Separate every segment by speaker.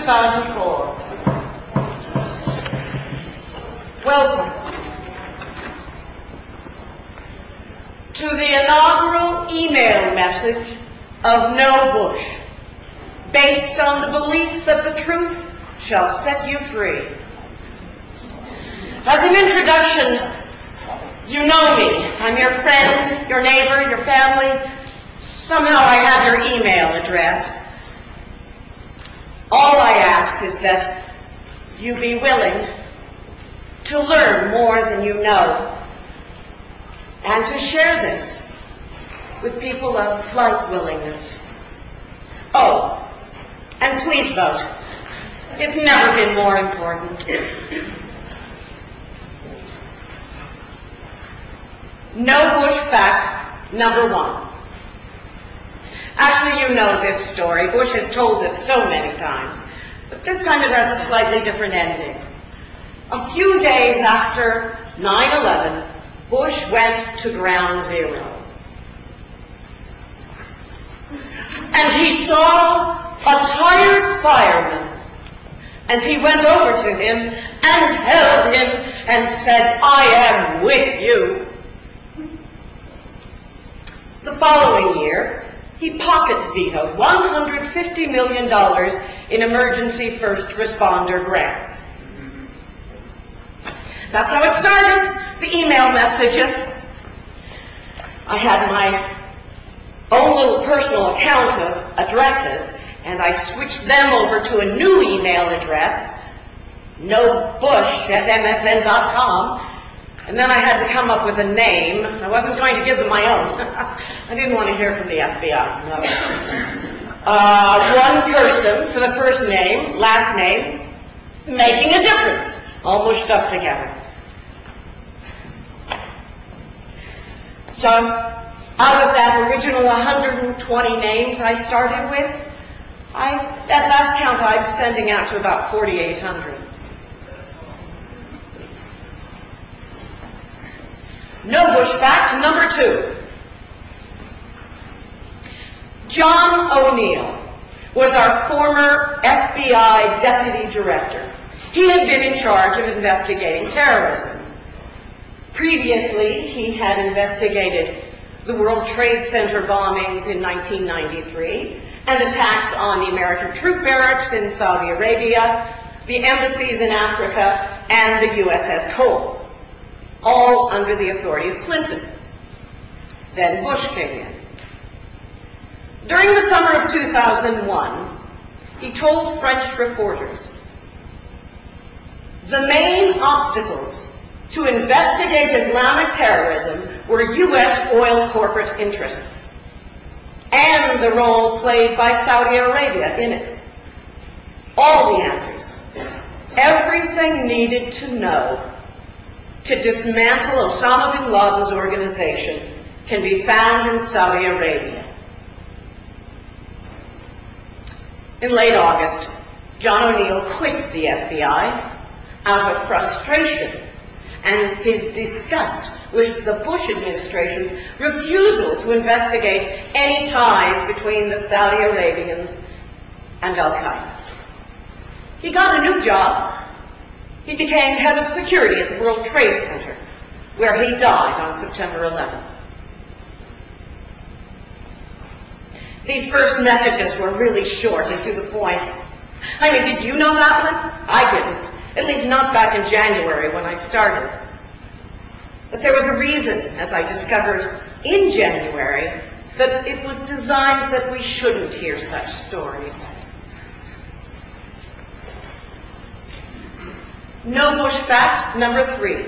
Speaker 1: 2004. Welcome to the inaugural email message of No Bush, based on the belief that the truth shall set you free. As an introduction, you know me. I'm your friend, your neighbor, your family. Somehow I have your email address. All I ask is that you be willing to learn more than you know and to share this with people of like willingness. Oh, and please vote. It's never been more important. No Bush fact number 1. Actually, you know this story. Bush has told it so many times, but this time it has a slightly different ending. A few days after 9/11, Bush went to Ground Zero. And he saw a tired fireman, and he went over to him and held him and said, "I am with you." The following year, he pocket vetoed $150 million in emergency first responder grants. That's how it started, the email messages. I had my own little personal account of addresses, and I switched them over to a new email address, nobush@msn.com, and then I had to come up with a name. I wasn't going to give them my own. I didn't want to hear from the FBI. No. One person for the first name, last name, making a difference, all mushed up together. So, out of that original 120 names I started with, at last count, I'm sending out to about 4,800. No Bush fact number 2. John O'Neill was our former FBI deputy director. He had been in charge of investigating terrorism. Previously, he had investigated the World Trade Center bombings in 1993 and attacks on the American troop barracks in Saudi Arabia, the embassies in Africa, and the USS Cole, all under the authority of Clinton. Then Bush came in. During the summer of 2001, he told French reporters, "The main obstacles to investigate Islamic terrorism were U.S. oil corporate interests and the role played by Saudi Arabia in it. All the answers, everything needed to know to dismantle Osama bin Laden's organization can be found in Saudi Arabia." In late August, John O'Neill quit the FBI out of frustration and his disgust with the Bush administration's refusal to investigate any ties between the Saudi Arabians and Al-Qaeda. He got a new job. He became head of security at the World Trade Center, where he died on September 11th. These first messages were really short and to the point. I mean, did you know that one? I didn't, at least not back in January when I started. But there was a reason, as I discovered in January, that it was designed that we shouldn't hear such stories. No Bush fact number 3.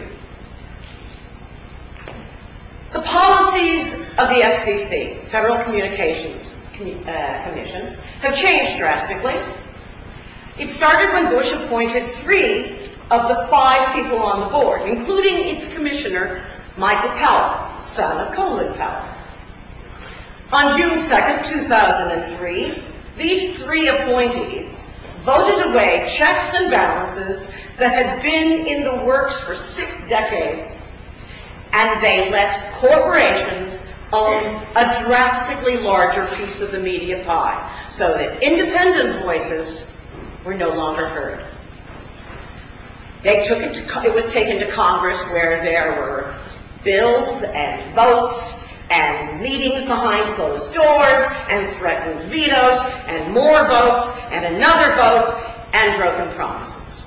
Speaker 1: The policies of the FCC, Federal Communications Commission, have changed drastically. It started when Bush appointed 3 of the 5 people on the board, including its commissioner, Michael Powell, son of Colin Powell. On June 2nd, 2003, these 3 appointees voted away checks and balances that had been in the works for 6 decades, and they let corporations own a drastically larger piece of the media pie, so that independent voices were no longer heard. It was taken to Congress, where there were bills and votes and meetings behind closed doors and threatened vetoes and more votes and another vote and broken promises.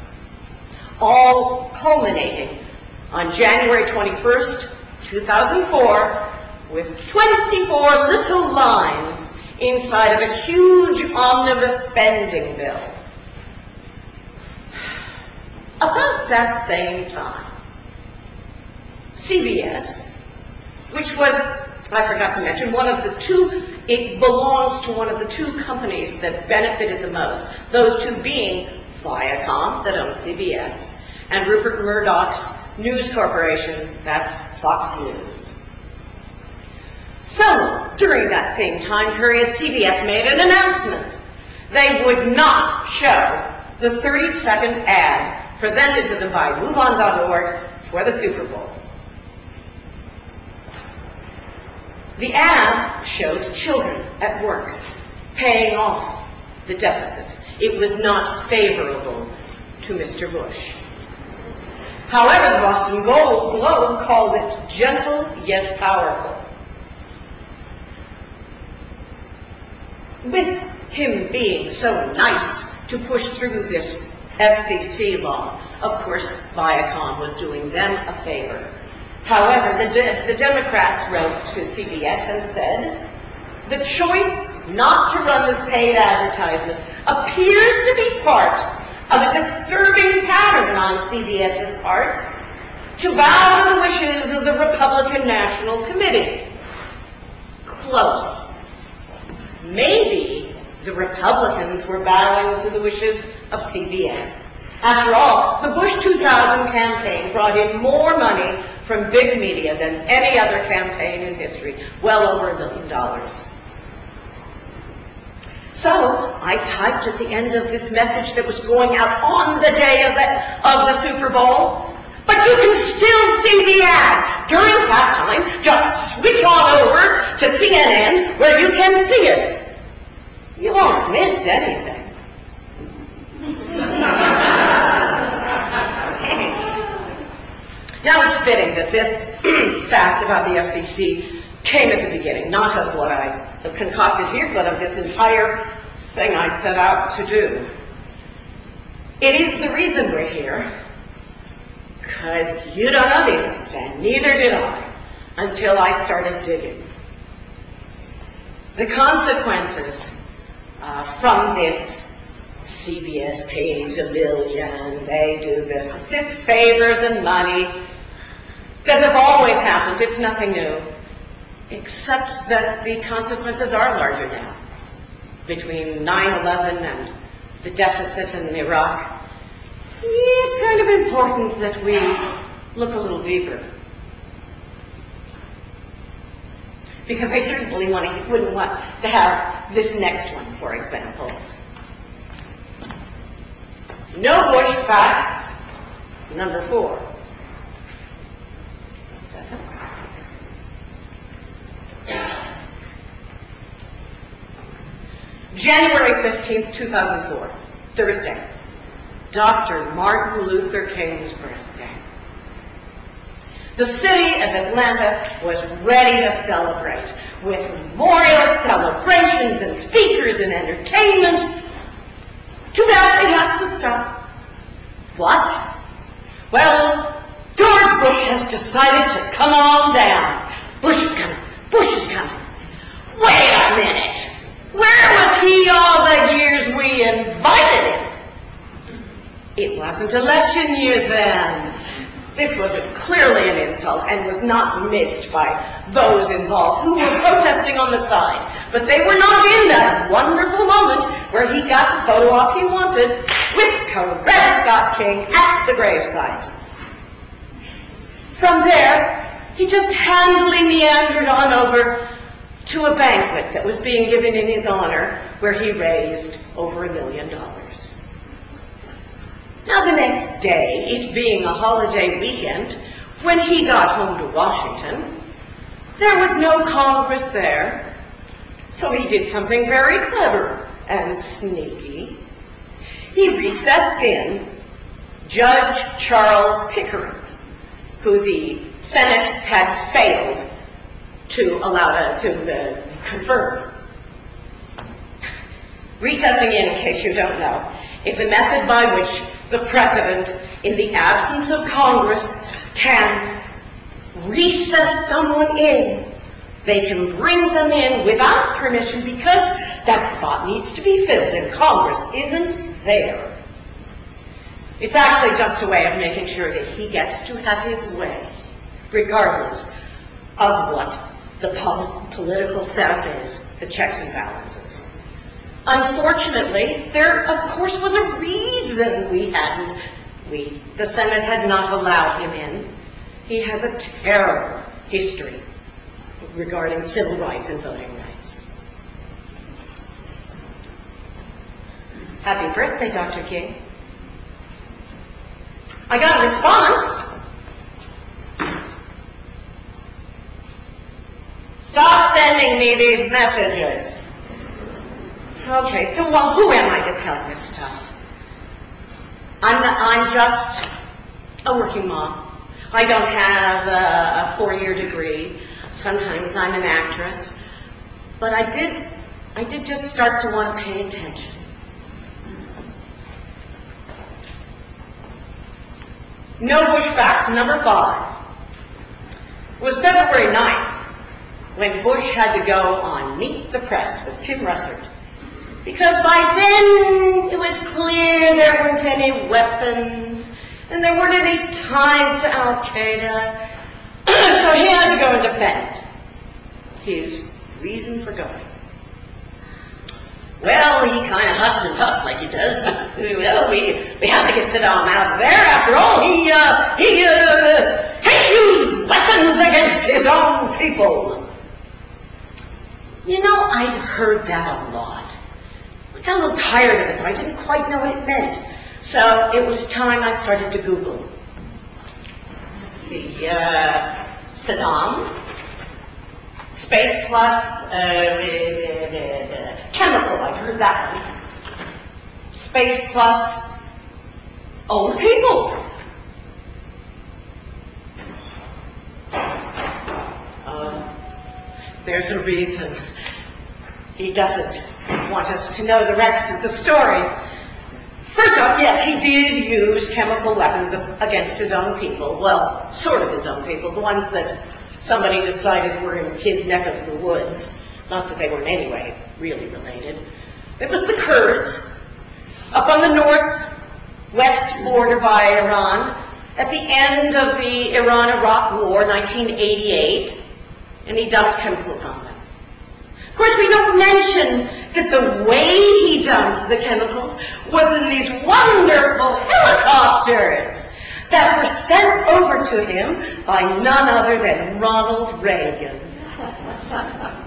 Speaker 1: All culminating on January 21st, 2004, with 24 little lines inside of a huge omnibus spending bill. About that same time, CBS, which was, I forgot to mention, it belongs to one of the two companies that benefited the most, those two being Viacom, that owns CBS, and Rupert Murdoch's News Corporation, that's Fox News. So, during that same time period, CBS made an announcement. They would not show the 30-second ad presented to them by MoveOn.org for the Super Bowl. The ad showed children at work paying off the deficit. It was not favorable to Mr. Bush. However, the Boston Globe called it gentle yet powerful. With him being so nice to push through this FCC law, of course, Viacom was doing them a favor. However, the Democrats wrote to CBS and said, the choice not to run this paid advertisement appears to be part of a disturbing pattern on CBS's part to bow to the wishes of the Republican National Committee. Close. Maybe the Republicans were bowing to the wishes of CBS. After all, the Bush 2000 campaign brought in more money from big media than any other campaign in history, well over $1 million. So I typed at the end of this message that was going out on the day of the Super Bowl, but you can still see the ad during halftime. Just switch on over to CNN where you can see it. You won't miss anything. Now it's fitting that this fact about the FCC came at the beginning, not of what I have concocted here, but of this entire thing I set out to do. It is the reason we're here, because you don't know these things, and neither did I, until I started digging. The consequences from this CBS pays $1 million, they do this. This favors and money that have always happened. It's nothing new, except that the consequences are larger now. Between 9/11 and the deficit in Iraq, it's kind of important that we look a little deeper. Because I certainly wouldn't want to have this next one, for example. No Bush fact number 4. 1 second. January 15th, 2004, Thursday, Dr. Martin Luther King's birthday. The city of Atlanta was ready to celebrate with memorial celebrations and speakers and entertainment. Too bad it has to stop. What? Well, George Bush has decided to come on down. Bush is coming. Bush is coming. Wait a minute. Where was he all the years we invited him? It wasn't election year then. This was clearly an insult and was not missed by those involved who were protesting on the side. But they were not in that wonderful moment where he got the photo op he wanted with Coretta Scott King at the gravesite. From there, he just handily meandered on over to a banquet that was being given in his honor where he raised over $1 million. Now the next day, it being a holiday weekend, when he got home to Washington, there was no Congress there, so he did something very clever and sneaky. he recessed in Judge Charles Pickering, who the Senate had failed to allow to confirm. Recessing in case you don't know, is a method by which the president, in the absence of Congress, can recess someone in. They can bring them in without permission because that spot needs to be filled and Congress isn't there. It's actually just a way of making sure that he gets to have his way, regardless of what the political setup is, the checks and balances. Unfortunately, there, of course, was a reason the Senate had not allowed him in. He has a terrible history regarding civil rights and voting rights. Happy birthday, Dr. King. I got a response. Stop sending me these messages. Okay, so well, who am I to tell this stuff? I'm just a working mom. I don't have a 4-year degree. Sometimes I'm an actress. But I did just start to want to pay attention. No Bush fact number 5 was February 9th, when Bush had to go on Meet the Press with Tim Russert. Because by then it was clear there weren't any weapons and there weren't any ties to Al-Qaeda. So he had to go and defend his reason for going. Well, he kind of huffed and puffed like he does. Well, we have to get Saddam out of there. After all, he used weapons against his own people. You know, I'd heard that a lot. I got a little tired of it, though. I didn't quite know what it meant. So it was time I started to Google. Let's see, Saddam, space plus chemical, I'd heard that one. Space plus own people. There's a reason he doesn't want us to know the rest of the story. First off, yes, he did use chemical weapons against his own people. Well, sort of his own people, the ones that somebody decided were in his neck of the woods. Not that they were in any way really related. It was the Kurds, up on the northwest border by Iran, at the end of the Iran-Iraq War, 1988, and he dumped chemicals on them. Of course, we don't mention that the way he dumped the chemicals was in these wonderful helicopters that were sent over to him by none other than Ronald Reagan.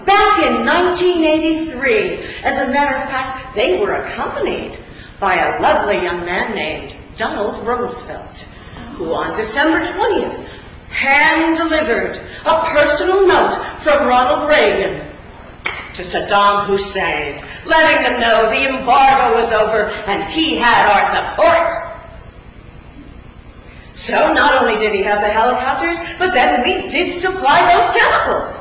Speaker 1: Back in 1983, as a matter of fact, they were accompanied by a lovely young man named Donald Rumsfeld, who on December 20th hand-delivered a personal note from Ronald Reagan to Saddam Hussein, letting them know the embargo was over and he had our support. So not only did he have the helicopters, but then we did supply those chemicals.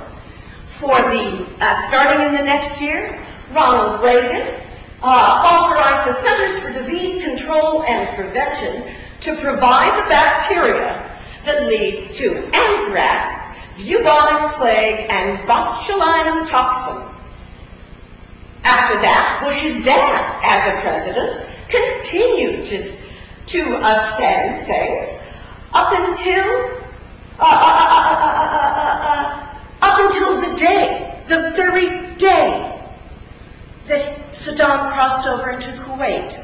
Speaker 1: For the, starting in the next year, Ronald Reagan authorized the Centers for Disease Control and Prevention to provide the bacteria that leads to anthrax, bubonic plague, and botulinum toxin. After that, Bush's dad, as a president, continued to ascend things up until the very day that Saddam crossed over into Kuwait.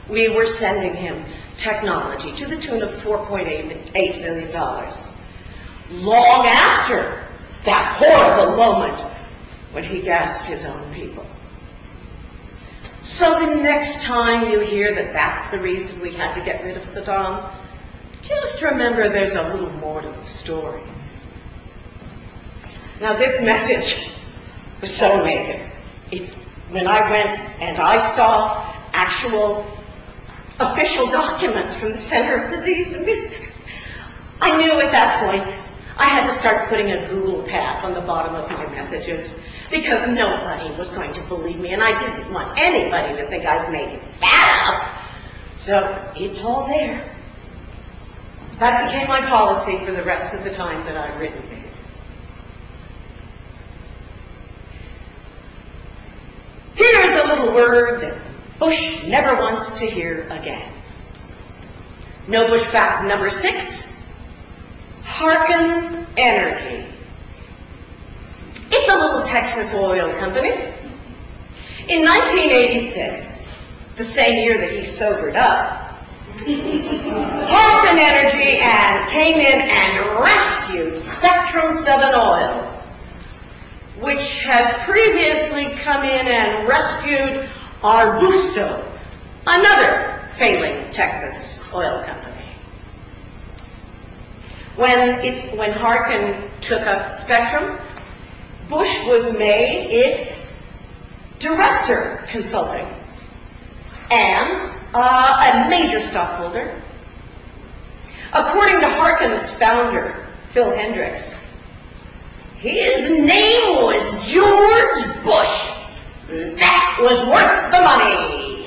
Speaker 1: We were sending him technology to the tune of $4.8 million. Long after that horrible moment when he gassed his own people. So the next time you hear that that's the reason we had to get rid of Saddam, just remember there's a little more to the story. Now this message was so amazing. When I went and I saw actual official documents from the Center of Disease. I knew at that point I had to start putting a Google path on the bottom of my messages because nobody was going to believe me, and I didn't want anybody to think I'd made that up. So it's all there. That became my policy for the rest of the time that I've written these. Here's a little word that Bush never wants to hear again. No Bush fact number 6, Harken Energy. It's a little Texas oil company. In 1986, the same year that he sobered up, Harken Energy came in and rescued Spectrum 7 Oil, which had previously come in and rescued Arbusto, another failing Texas oil company. When Harken took up Spectrum, Bush was made its director consulting and a major stockholder. According to Harken's founder, Phil Hendricks, his name was George Bush. That was worth the money.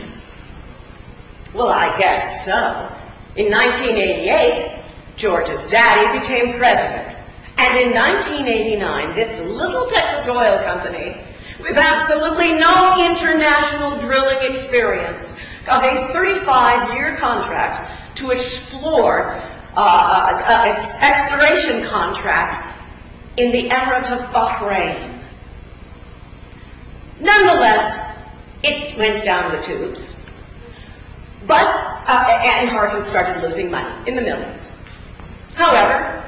Speaker 1: Well, I guess so. In 1988, George's daddy became president. And in 1989, this little Texas oil company, with absolutely no international drilling experience, got a 35-year contract to explore, exploration contract in the Emirate of Bahrain. Nonetheless, it went down the tubes. But, and Harken started losing money in the millions. However,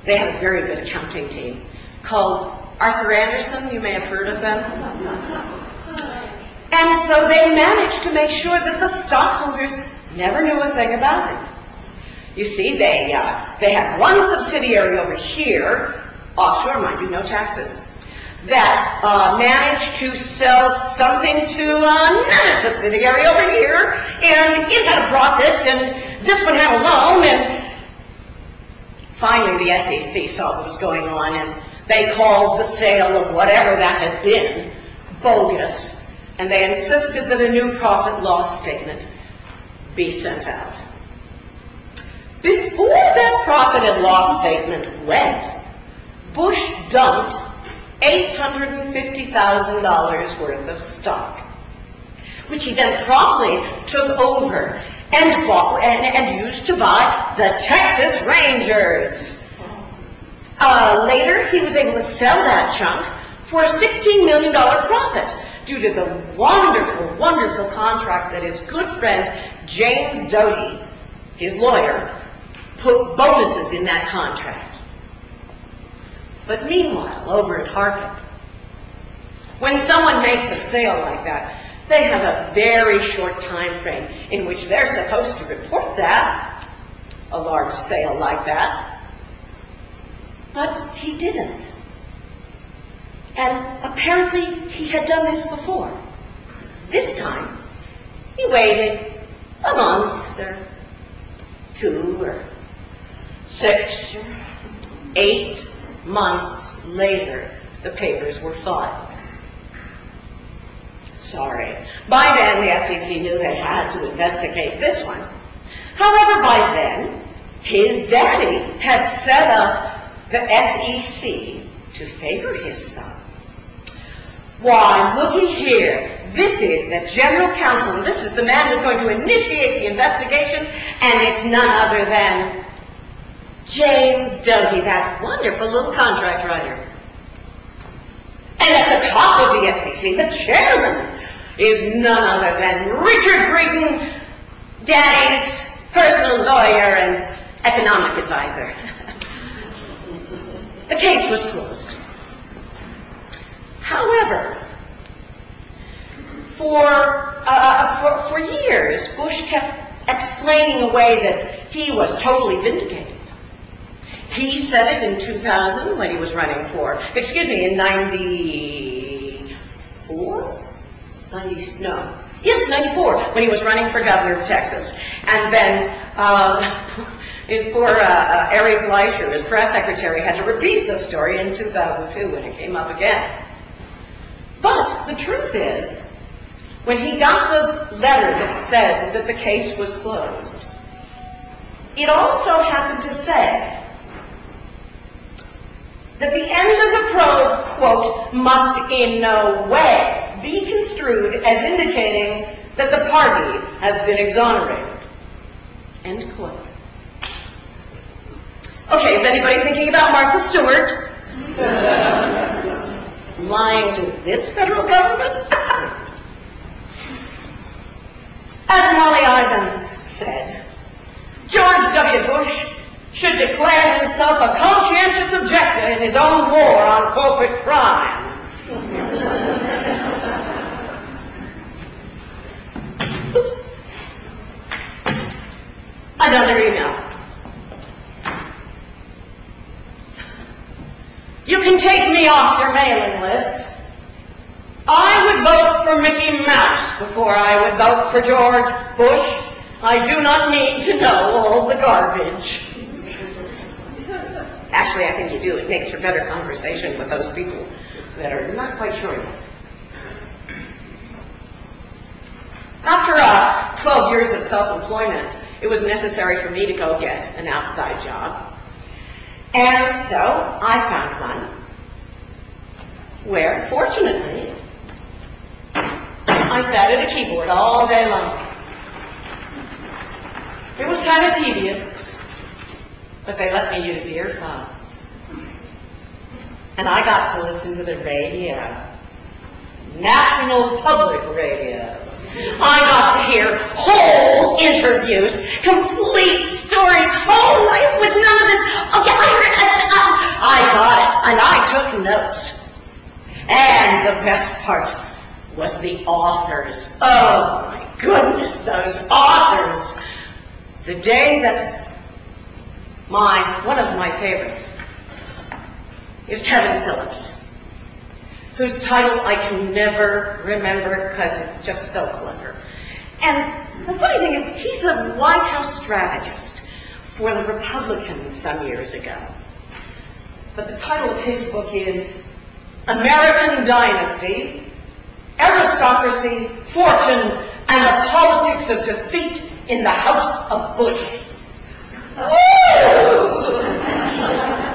Speaker 1: they had a very good accounting team called Arthur Anderson. You may have heard of them. And so they managed to make sure that the stockholders never knew a thing about it. You see, they had one subsidiary over here, offshore, mind you, no taxes, that managed to sell something to another subsidiary over here, and it had a profit, and this one had a loan, and finally the SEC saw what was going on, and they called the sale of whatever that had been bogus, and they insisted that a new profit loss statement be sent out. Before that profit and loss statement went, Bush dumped $850,000 worth of stock, which he then promptly took over and bought and used to buy the Texas Rangers. Later, he was able to sell that chunk for a $16 million profit due to the wonderful, wonderful contract that his good friend James Doty, his lawyer, put bonuses in that contract. But meanwhile, over at Harken, when someone makes a sale like that, they have a very short time frame in which they're supposed to report that, a large sale like that. But he didn't. And apparently he had done this before. This time, he waited a month or 2 or 6 or 8 months later, the papers were filed. Sorry. By then, the SEC knew they had to investigate this one. However, by then, his daddy had set up the SEC to favor his son. Why, looky here. This is the general counsel, and this is the man who's going to initiate the investigation, and it's none other than James Doty, that wonderful little contract writer. And at the top of the SEC, the chairman, is none other than Richard Breeden, Daddy's personal lawyer and economic advisor. The case was closed. However, for years, Bush kept explaining away that he was totally vindicated. He said it in 2000 when he was running for, in 94? Yes, 94, when he was running for governor of Texas. And then his poor Ari Fleischer, his press secretary, had to repeat the story in 2002 when it came up again. But the truth is, when he got the letter that said that the case was closed, it also happened to say that the end of the probe, quote, must in no way be construed as indicating that the party has been exonerated, end quote. Okay, is anybody thinking about Martha Stewart lying to this federal government? As Molly Ivins said, George W. Bush should declare himself a conscientious objector in his own war on corporate crime. Oops. Another email. You can take me off your mailing list. I would vote for Mickey Mouse before I would vote for George Bush. I do not need to know all the garbage. Actually, I think you do. It makes for better conversation with those people that are not quite sure yet. After 12 years of self-employment, it was necessary for me to go get an outside job. And so I found one where, fortunately, I sat at a keyboard all day long. It was kind of tedious, but they let me use earphones. And I got to listen to the radio, National Public Radio. I got to hear whole interviews, complete stories. Oh, it was none of this. Okay, I heard it. I got it, and I took notes. And the best part was the authors. Oh, my goodness, those authors. The day that one of my favorites is Kevin Phillips, whose title I can never remember because it's just so clever. And the funny thing is, he's a White House strategist for the Republicans some years ago. But the title of his book is American Dynasty, Aristocracy, Fortune, and the Politics of Deceit in the House of Bush.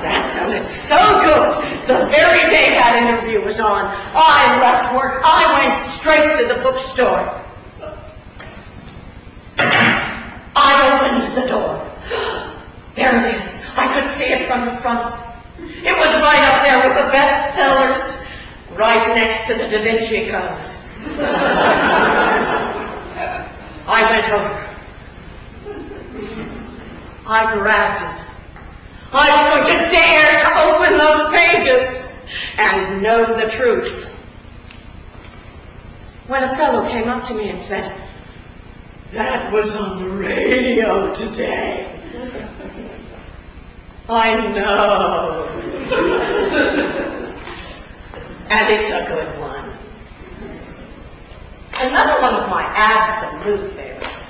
Speaker 1: That sounded so good. The very day that interview was on, I left work. I went straight to the bookstore. I opened the door. There it is. I could see it from the front. It was right up there with the bestsellers, right next to the Da Vinci Code. I went over. I grabbed it. I was going to dare to open those pages and know the truth. When a fellow came up to me and said, "That was on the radio today." I know. And it's a good one. Another one of my absolute favorites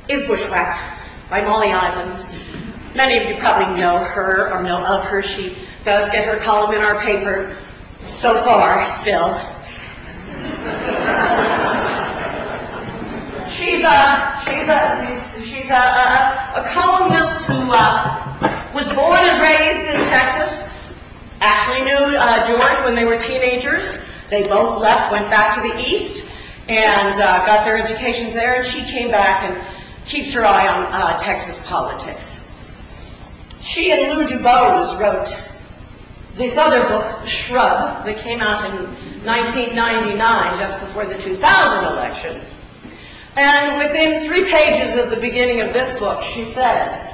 Speaker 1: is Bushwhacked by Molly Ivins. Many of you probably know her or know of her. She does get her column in our paper so far still. She's a columnist who was born and raised in Texas. Actually knew George when they were teenagers. They both left, went back to the East, and got their educations there. And she came back and keeps her eye on Texas politics. She and Lou Dubose wrote this other book, Shrub, that came out in 1999, just before the 2000 election. And within 3 pages of the beginning of this book, she says,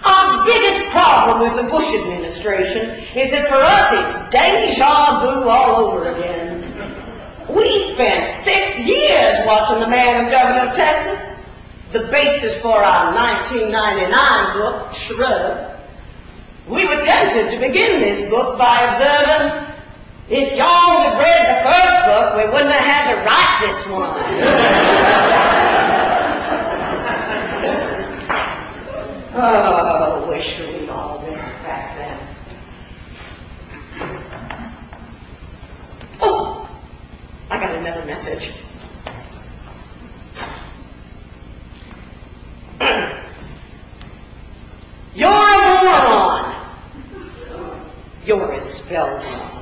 Speaker 1: "Our biggest problem with the Bush administration is that for us it's deja vu all over again. We spent 6 years watching the man as governor of Texas. The basis for our 1999 book, Shrub. We were tempted to begin this book by observing If y'all had read the first book, we wouldn't have had to write this one. Oh, wish we'd all been back then. Oh, I got another message. You're a moron. You're is spelled wrong.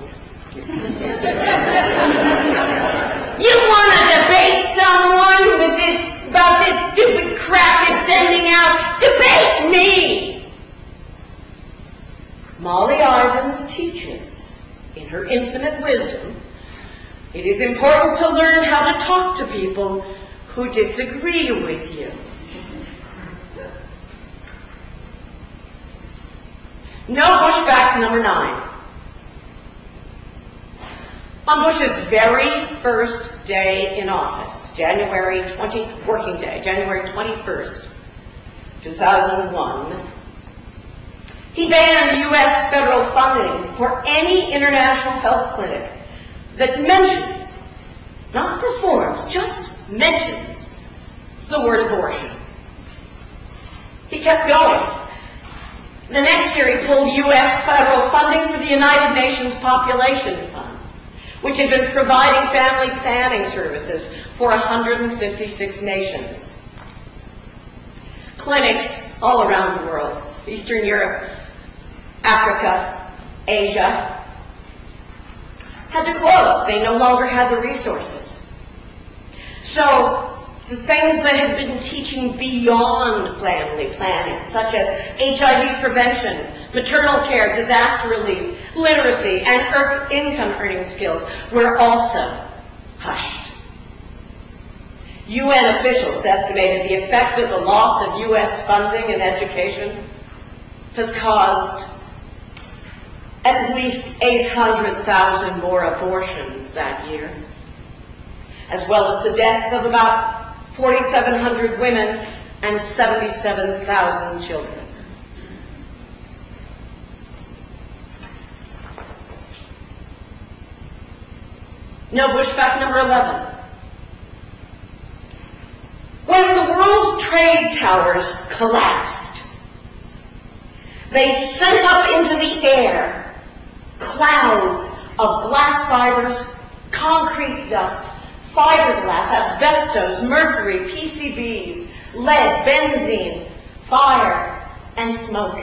Speaker 1: You want to debate someone with about this stupid crap you're sending out? Debate me! Molly Ivins teaches, in her infinite wisdom, it is important to learn how to talk to people who disagree with you. No Bush fact number 9. On Bush's very first day in office, working day, January 21st, 2001, he banned U.S. federal funding for any international health clinic that mentions, not performs, just mentions the word abortion. He kept going. The next year he pulled U.S. federal funding for the United Nations Population Fund, which had been providing family planning services for 156 nations. Clinics all around the world, Eastern Europe, Africa, Asia, had to close. They no longer had the resources. So the things that had been teaching beyond family planning, such as HIV prevention, maternal care, disaster relief, literacy, and income earning skills, were also hushed. UN officials estimated the effect of the loss of U.S. funding in education has caused at least 800,000 more abortions that year, as well as the deaths of about 4,700 women and 77,000 children. No Bush fact number 11. When the World Trade Towers collapsed, they sent up into the air clouds of glass fibers, concrete dust, fiberglass, asbestos, mercury, PCBs, lead, benzene, fire, and smoke.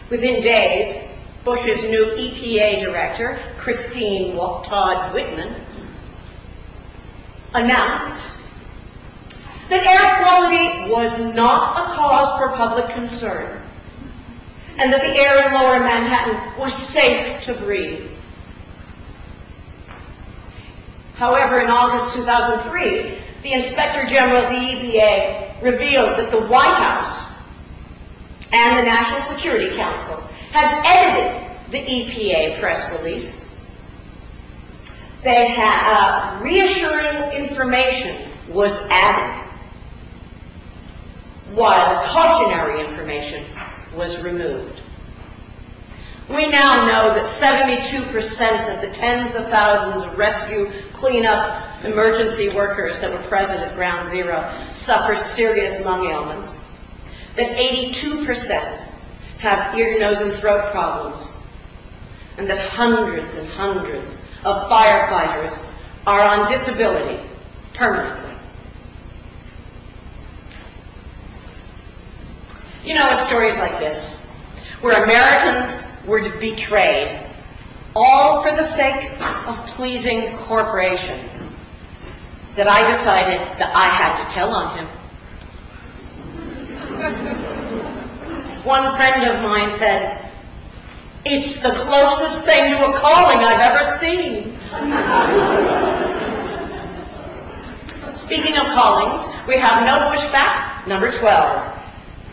Speaker 1: Within days, Bush's new EPA director, Christine Todd Whitman, announced that air quality was not a cause for public concern, and that the air in lower Manhattan was safe to breathe. However, in August 2003, the Inspector General of the EPA revealed that the White House and the National Security Council had edited the EPA press release. They had reassuring information was added, while cautionary information was removed. We now know that 72% of the tens of thousands of rescue, cleanup, emergency workers that were present at Ground Zero suffer serious lung ailments, that 82% have ear, nose, and throat problems, and that hundreds and hundreds of firefighters are on disability permanently. You know, it's stories like this, where Americans were betrayed, all for the sake of pleasing corporations, that I decided that I had to tell on him. One friend of mine said, "It's the closest thing to a calling I've ever seen." Speaking of callings, we have no Bush fact number 12.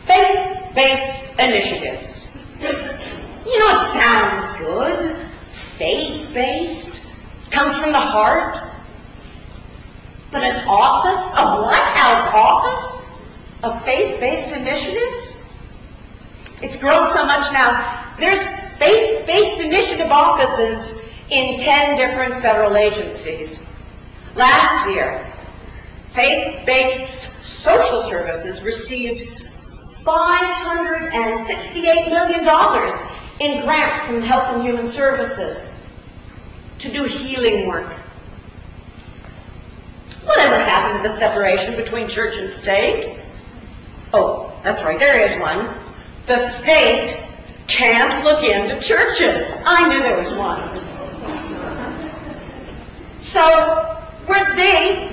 Speaker 1: Faith-based initiatives. You know, it sounds good. Faith-based. Comes from the heart. But an office, a White House office of faith-based initiatives? It's grown so much now, there's faith-based initiative offices in 10 different federal agencies. Last year, faith-based social services received $568 million in grants from Health and Human Services to do healing work. Whatever happened to the separation between church and state? Oh, that's right, there is one. The state can't look into churches. I knew there was one. So,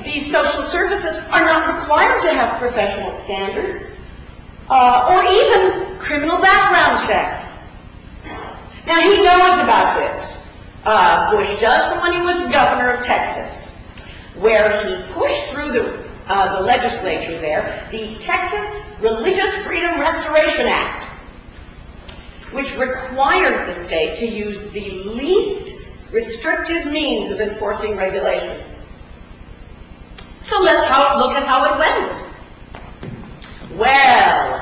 Speaker 1: these social services, are not required to have professional standards or even criminal background checks. Now, he knows about this. Bush does from when he was governor of Texas, where he pushed through the legislature there the Texas Religious Freedom Restoration Act, which required the state to use the least restrictive means of enforcing regulations. So let's look at how it went. Well,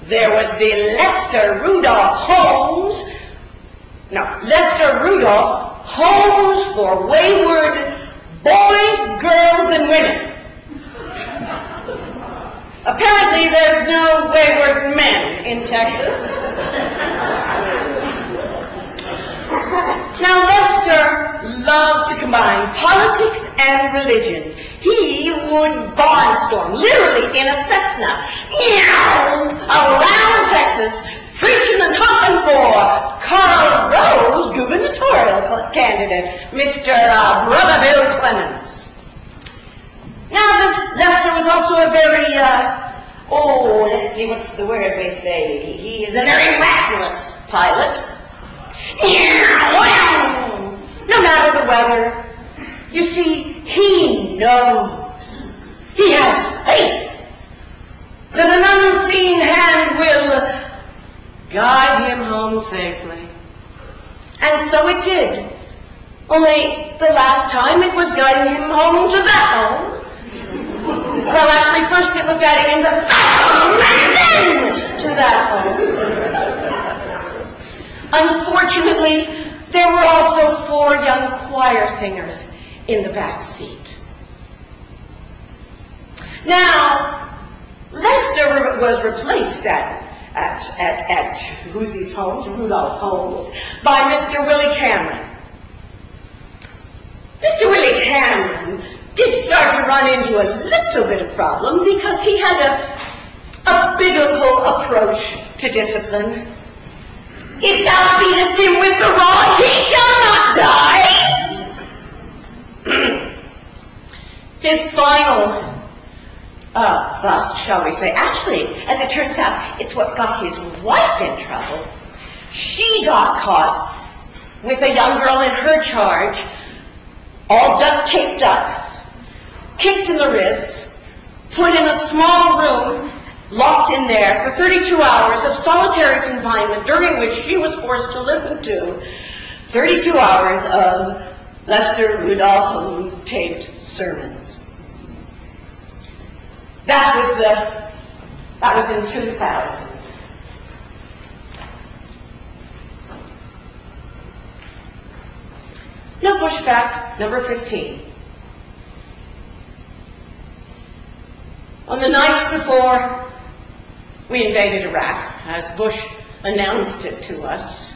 Speaker 1: there was the Lester Rudolph Homes for Wayward Boys, Girls, and Women. Apparently there's no wayward men in Texas. Now, Lester loved to combine politics and religion. He would barnstorm, literally in a Cessna, around Texas, preaching and talking for Karl Rove's gubernatorial candidate, Mr. Brother Bill Clements. Now, this Lester was also a very, let's see, what's the word we say? He is a very reckless pilot. No matter the weather, you see, he knows, he has faith that an unseen hand will guide him home safely. And so it did. Only the last time it was guiding him home to that home. Well, actually, first it was guiding him to that home, and then to that home. Unfortunately, there were also 4 young choir singers in the back seat. Now, Lester was replaced at Rudolph Homes, by Mr. Willie Cameron. Mr. Willie Cameron did start to run into a little bit of problem because he had a biblical approach to discipline. If thou beatest him with the rod, he shall not die. His final bust, shall we say. Actually, as it turns out, it's what got his wife in trouble. She got caught with a young girl in her charge, all duct taped up, kicked in the ribs, put in a small room, locked in there for 32 hours of solitary confinement, during which she was forced to listen to 32 hours of Lester Rudolph Holmes taped sermons. That was in 2000. Now, Bush fact number 15. On the night before we invaded Iraq, as Bush announced it to us,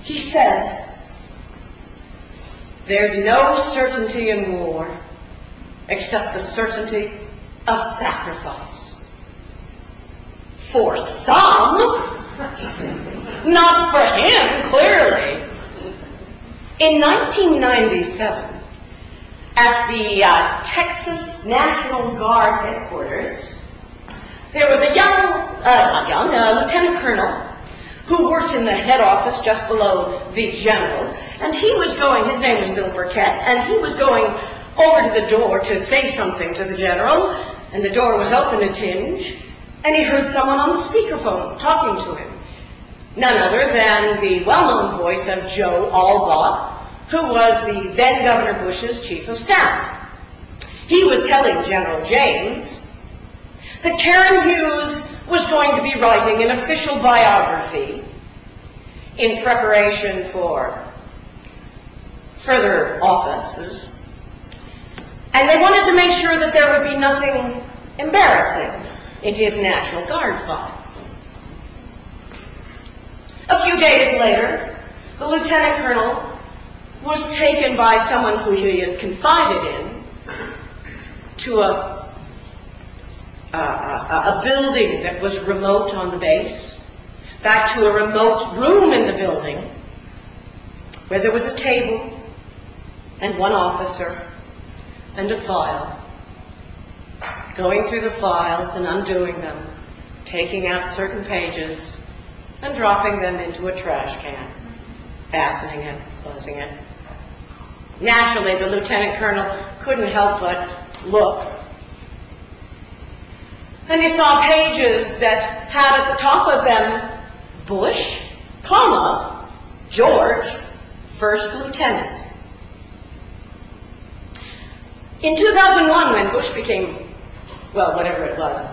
Speaker 1: he said, "There's no certainty in war except the certainty of sacrifice. For some, not for him, clearly." In 1997, at the Texas National Guard headquarters, there was a lieutenant colonel who worked in the head office just below the general, and he was going, his name was Bill Burkett, and he was going over to the door to say something to the general, and the door was open a tinge, and he heard someone on the speakerphone talking to him. None other than the well-known voice of Joe Albaugh, who was the then Governor Bush's chief of staff. He was telling General James that Karen Hughes was going to be writing an official biography in preparation for further offices, and they wanted to make sure that there would be nothing embarrassing in his National Guard files. A few days later, the lieutenant colonel was taken by someone who he had confided in to a building that was remote on the base, back to a remote room in the building where there was a table and one officer and a file, going through the files and undoing them, taking out certain pages and dropping them into a trash can, fastening it, closing it. Naturally, the lieutenant colonel couldn't help but look. And he saw pages that had at the top of them, Bush, comma, George, First Lieutenant. In 2001, when Bush became, well, whatever it was,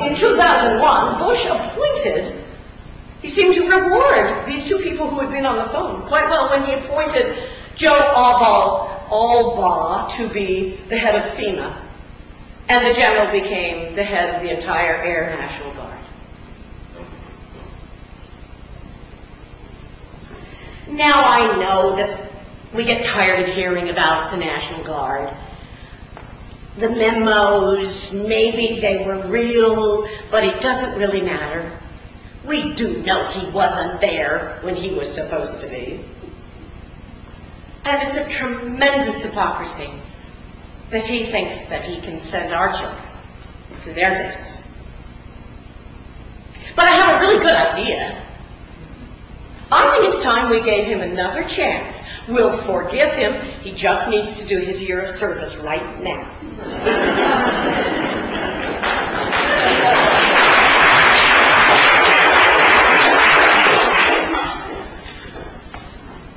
Speaker 1: in 2001, Bush appointed, he seemed to reward these two people who had been on the phone quite well when he appointed Joe Albaugh to be the head of FEMA, and the general became the head of the entire Air National Guard. Now I know that we get tired of hearing about the National Guard. The memos, maybe they were real, but it doesn't really matter. We do know he wasn't there when he was supposed to be. And it's a tremendous hypocrisy that he thinks that he can send our children to their deaths. But I have a really good idea. I think it's time we gave him another chance. We'll forgive him. He just needs to do his year of service right now.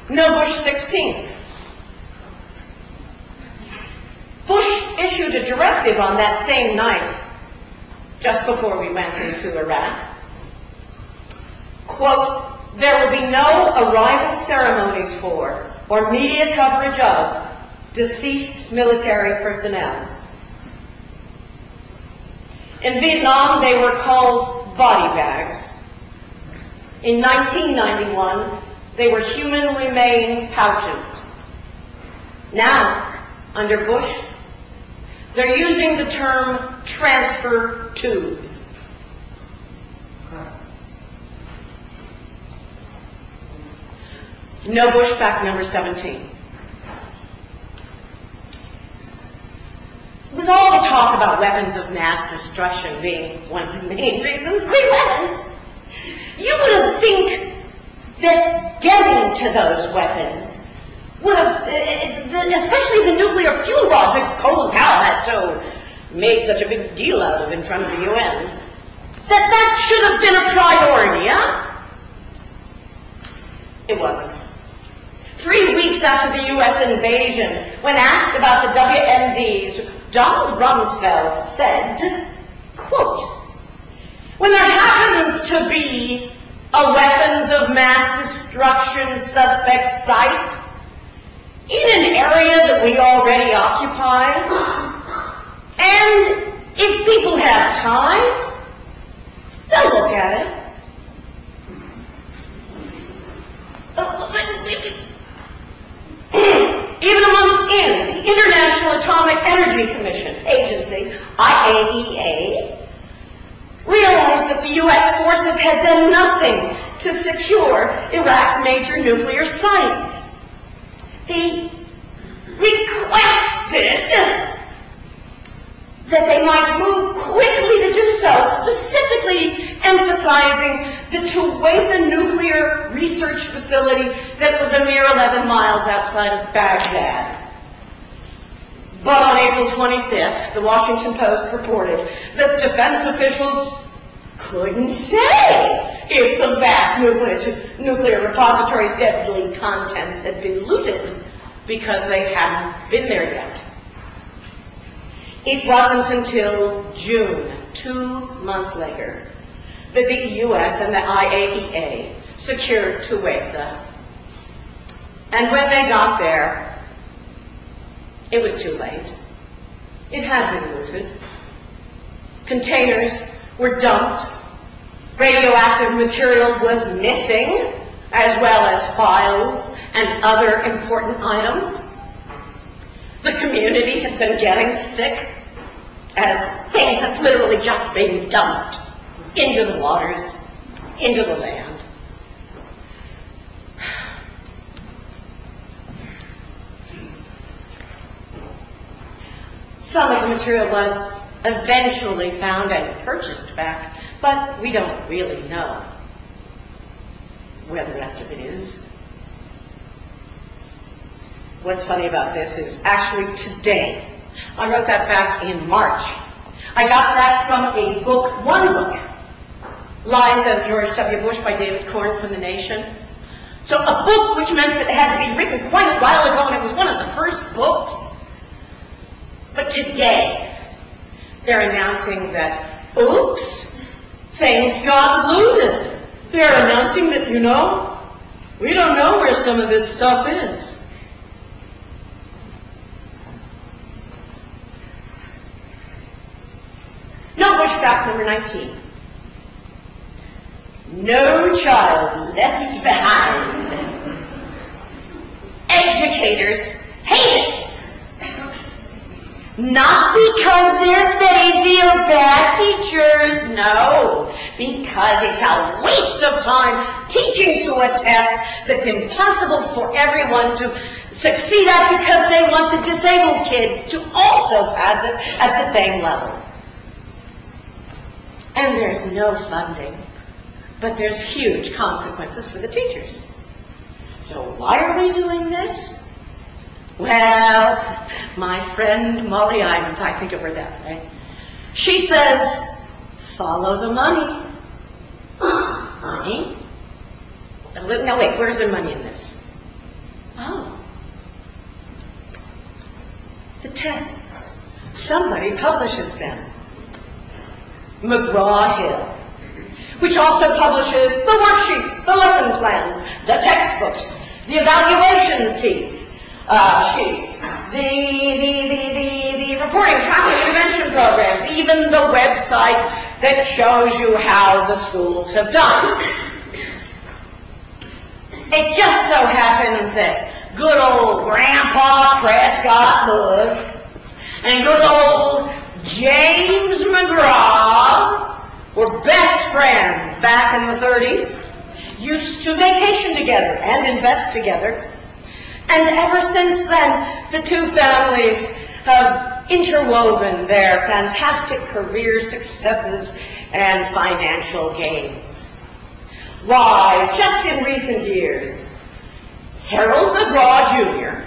Speaker 1: No Bush 16. Bush issued a directive on that same night, just before we went into Iraq. Quote, there will be no arrival ceremonies for or media coverage of deceased military personnel. In Vietnam, they were called body bags. In 1991, they were human remains pouches. Now, under Bush, they're using the term transfer tubes. No Bush fact number 17. With all the talk about weapons of mass destruction being one of the main reasons we went, you would think that getting to those weapons would have, especially the nuclear fuel rods that Colin Powell had made such a big deal out of in front of the UN, that should have been a priority, huh? It wasn't. 3 weeks after the U.S. invasion, when asked about the WMDs, Donald Rumsfeld said, quote, when there happens to be a weapons of mass destruction suspect site in an area that we already occupy, and if people have time, they'll look at it. Even in the International Atomic Energy Commission Agency, IAEA, realized that the U.S. forces had done nothing to secure Iraq's major nuclear sites. They requested that they might move quickly to do so, specifically emphasizing the Tuwaitha nuclear research facility that was a mere 11 miles outside of Baghdad. But on April 25th, the Washington Post reported that defense officials couldn't say if the vast nuclear repository's deadly contents had been looted because they hadn't been there yet. It wasn't until June, 2 months later, that the U.S. and the IAEA secured to Weitha. And when they got there, it was too late. It had been looted. Containers were dumped. Radioactive material was missing, as well as files and other important items. The community had been getting sick, as things had literally just been dumped into the waters, into the land. Some of the material was eventually found and purchased back, but we don't really know where the rest of it is. What's funny about this is actually today, I wrote that back in March. I got that from a book, one book, Lies of George W. Bush by David Korn from The Nation. So a book which meant it had to be written quite a while ago, and it was one of the first books. But today, they're announcing that, oops, things got looted. They're announcing that, you know, we don't know where some of this stuff is. No Bush fact number 19. No child left behind. Educators hate it. Not because they're lazy or bad teachers, no, because it's a waste of time teaching to a test that's impossible for everyone to succeed at because they want the disabled kids to also pass it at the same level. And there's no funding, but there's huge consequences for the teachers. So why are we doing this? Well, my friend Molly Ivins, I think of her that way, she says, follow the money. Money? Now wait, where's the money in this? Oh. The tests. Somebody publishes them. McGraw-Hill, which also publishes the worksheets, the lesson plans, the textbooks, the evaluation sheets, the reporting, tracking, intervention programs, even the website that shows you how the schools have done. It just so happens that good old Grandpa Prescott Bush and good old James McGraw were best friends back in the 30s, used to vacation together and invest together. And ever since then, the two families have interwoven their fantastic career successes and financial gains. Why, just in recent years, Harold McGraw Jr.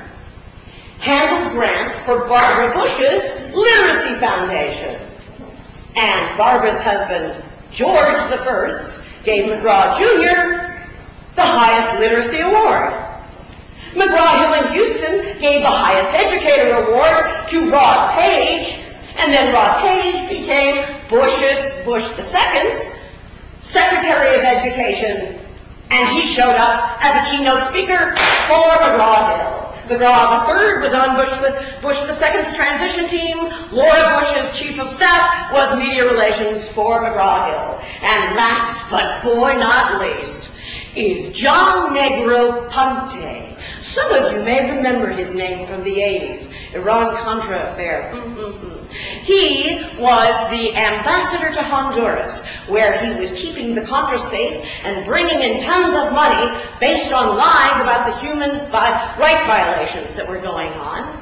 Speaker 1: handled grants for Barbara Bush's Literacy Foundation. And Barbara's husband, George I, gave McGraw Jr. the highest literacy award. McGraw-Hill in Houston gave the highest educator award to Rod Page, and then Rod Page became Bush II's Secretary of Education, and he showed up as a keynote speaker for McGraw-Hill. McGraw III was on Bush II's transition team. Laura Bush's chief of staff was media relations for McGraw-Hill. And last but boy not least is John Negroponte. Some of you may remember his name from the 80s, Iran-Contra affair. He was the ambassador to Honduras, where he was keeping the Contra safe and bringing in tons of money based on lies about the human rights violations that were going on.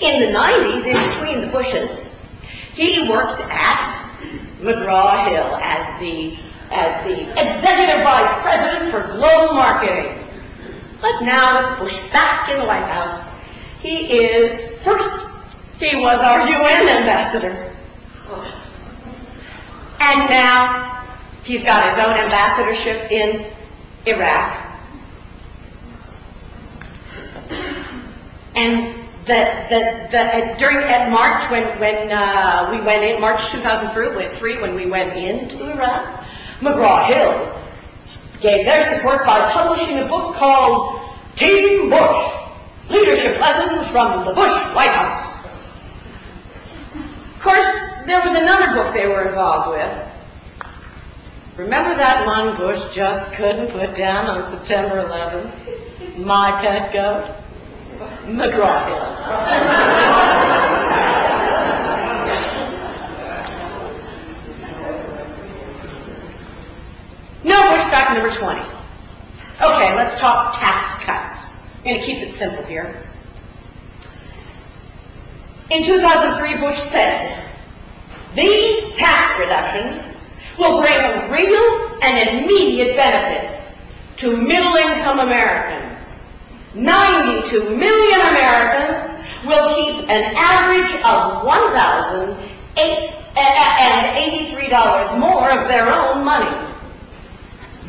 Speaker 1: In the 90s, in between the Bushes, he worked at McGraw-Hill as the executive vice president for global marketing. But now, with Bush back in the White House, he was our UN ambassador. And now, he's got his own ambassadorship in Iraq. And at March, when we went in, March 2003, when we went into Iraq, McGraw-Hill gave their support by publishing a book called Team Bush, Leadership Lessons from the Bush White House. Of course, there was another book they were involved with. Remember that one Bush just couldn't put down on September 11th? My pet goat? McGraw-Hill. No Bush fact number 20. Okay, let's talk tax cuts. I'm going to keep it simple here. In 2003, Bush said, these tax reductions will bring real and immediate benefits to middle-income Americans. 92 million Americans will keep an average of $1,083 more of their own money.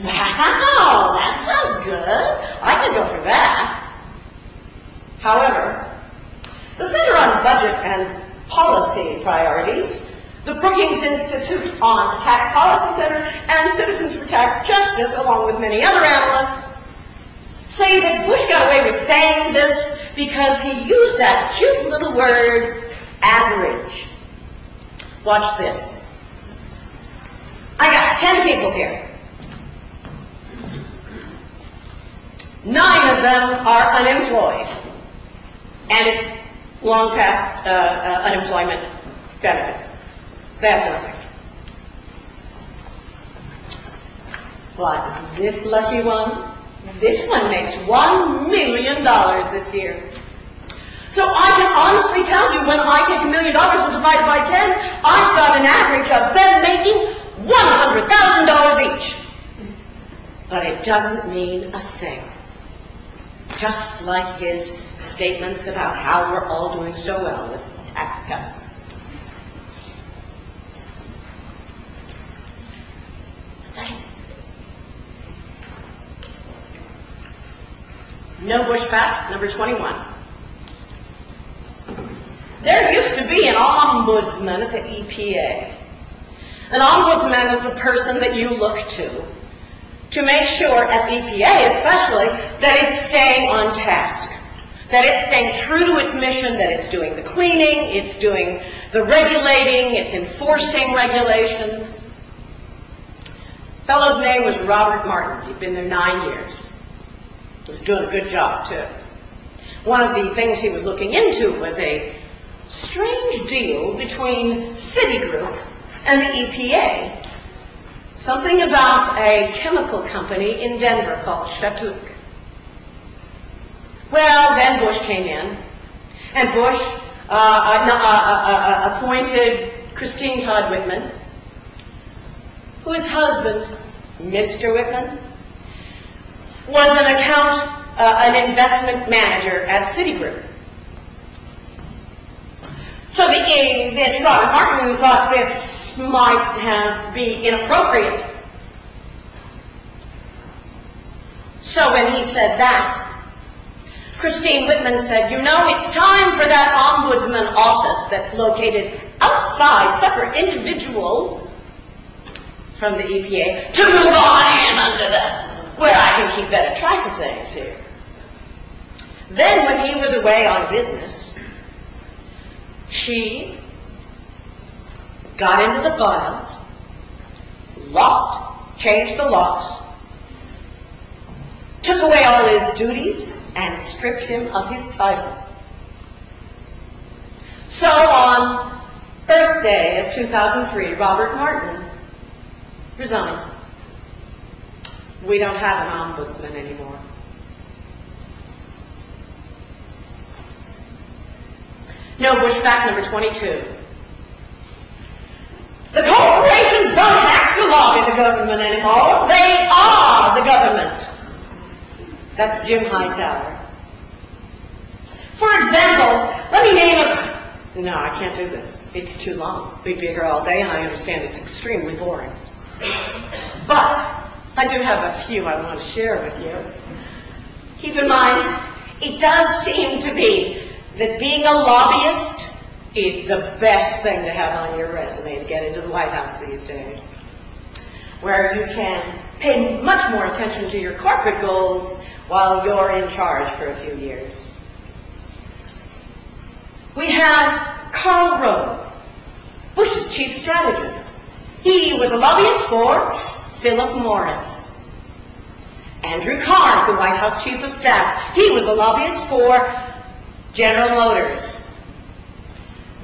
Speaker 1: Wow, that sounds good. I could go for that. However, the Center on Budget and Policy Priorities, the Brookings Institute on Tax Policy Center, and Citizens for Tax Justice, along with many other analysts, say that Bush got away with saying this because he used that cute little word, average. Watch this. I got 10 people here. 9 of them are unemployed, and it's long past unemployment benefits. They have nothing. But this lucky one, this one makes $1 million this year. So I can honestly tell you, when I take $1 million and divide it by 10, I've got an average of them making $100,000 each. But it doesn't mean a thing. Just like his statements about how we're all doing so well with his tax cuts. No Bush fact number 21. There used to be an ombudsman at the EPA. An ombudsman was the person that you look to make sure, at the EPA especially, that it's staying on task, that it's staying true to its mission, that it's doing the cleaning, it's doing the regulating, it's enforcing regulations. Fellow's name was Robert Martin. He'd been there 9 years. He was doing a good job, too. One of the things he was looking into was a strange deal between Citigroup and the EPA. Something about a chemical company in Denver called Chateauque. Well, then Bush came in, and Bush appointed Christine Todd Whitman, whose husband, Mr. Whitman, was an investment manager at Citigroup. So this Robert Martin thought this might be inappropriate. So when he said that, Christine Whitman said, you know, it's time for that ombudsman office that's located outside, separate, individual from the EPA, to move on in under where I can keep better track of things here. Then when he was away on business, she got into the files, changed the locks, took away all his duties, and stripped him of his title. So on Earth Day of 2003, Robert Martin resigned. We don't have an ombudsman anymore. No Bush fact number 22. The corporations don't have to lobby the government anymore. They are the government. That's Jim Hightower. For example, let me name no, I can't do this. It's too long. We'd be here all day, and I understand it's extremely boring. But I do have a few I want to share with you. Keep in mind, it does seem to be that being a lobbyist is the best thing to have on your resume to get into the White House these days, where you can pay much more attention to your corporate goals while you're in charge for a few years. We have Karl Rove, Bush's chief strategist. He was a lobbyist for Philip Morris. Andrew Carr, the White House chief of staff. He was a lobbyist for General Motors.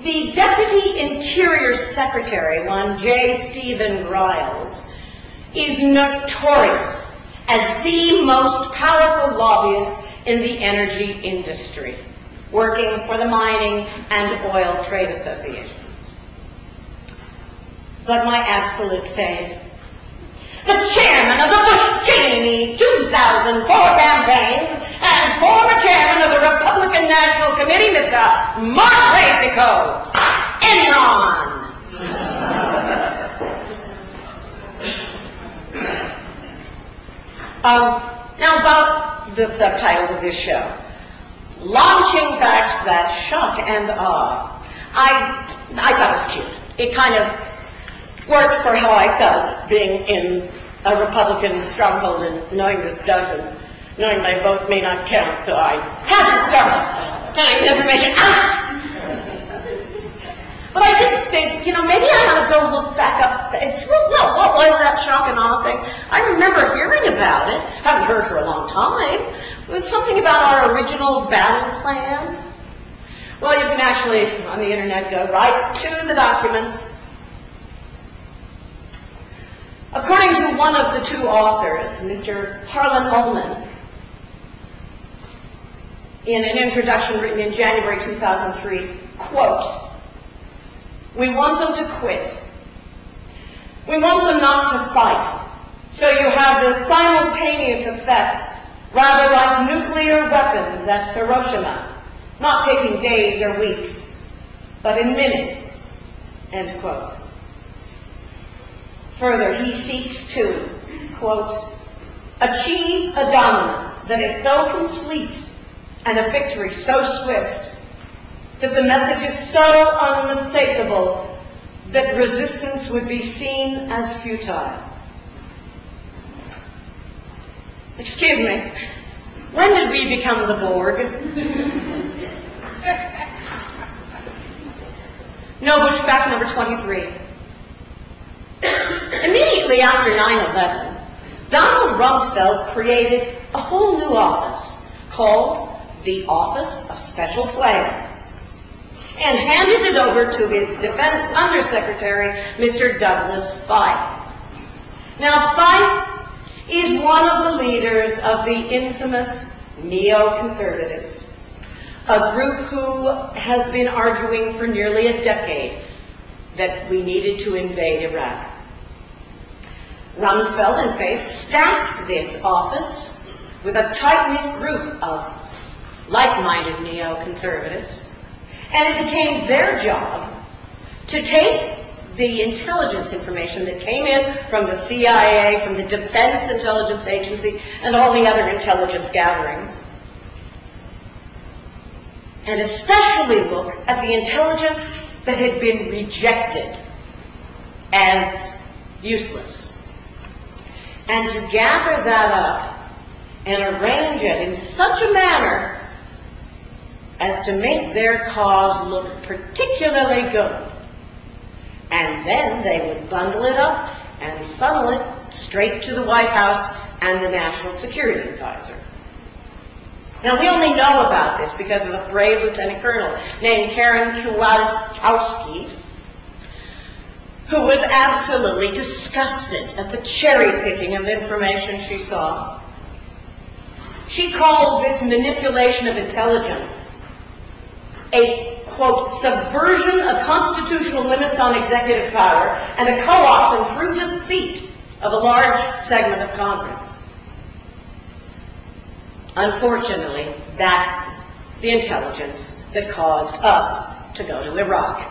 Speaker 1: The Deputy Interior Secretary, one J. Stephen Griles, is notorious as the most powerful lobbyist in the energy industry, working for the mining and oil trade associations. But my absolute fave, the chairman of the Bush-Cheney 2004 campaign and former chairman of the Republican National Committee, Mr. Mark Rasico, Enron. Now about the subtitle of this show, Launching Facts That Shock and Awe. I thought it was cute. It kind of worked for how I felt being in a Republican stronghold and knowing this stuff and knowing my vote may not count, so I had to start getting the information out. But I did think, maybe I ought to go look back up. Well, what was that shock and awe thing? I remember hearing about it. Haven't heard for a long time. It was something about our original battle plan. Well, you can actually, on the internet, go right to the documents. According to one of the two authors, Mr. Harlan Ullman, in an introduction written in January 2003, quote, "We want them to quit. We want them not to fight. So you have this simultaneous effect, rather like nuclear weapons at Hiroshima, not taking days or weeks, but in minutes," end quote. Further, he seeks to, quote, "achieve a dominance that is so complete and a victory so swift that the message is so unmistakable that resistance would be seen as futile." Excuse me, when did we become the Borg? No Bush fact number 23. Immediately after 9/11, Donald Rumsfeld created a whole new office called the Office of Special Plans and handed it over to his Defense Undersecretary, Mr. Douglas Feith. Now, Feith is one of the leaders of the infamous neoconservatives, a group who has been arguing for nearly a decade that we needed to invade Iraq. Rumsfeld and Feith staffed this office with a tight-knit group of like-minded neoconservatives, and it became their job to take the intelligence information that came in from the CIA, from the Defense Intelligence Agency, and all the other intelligence gatherings, and especially look at the intelligence that had been rejected as useless, and to gather that up and arrange it in such a manner as to make their cause look particularly good. And then they would bundle it up and funnel it straight to the White House and the National Security Advisor. Now, we only know about this because of a brave lieutenant colonel named Karen Kowalski, who was absolutely disgusted at the cherry-picking of information she saw. She called this manipulation of intelligence a, quote, subversion of constitutional limits on executive power and a co-option through deceit of a large segment of Congress. Unfortunately, that's the intelligence that caused us to go to Iraq.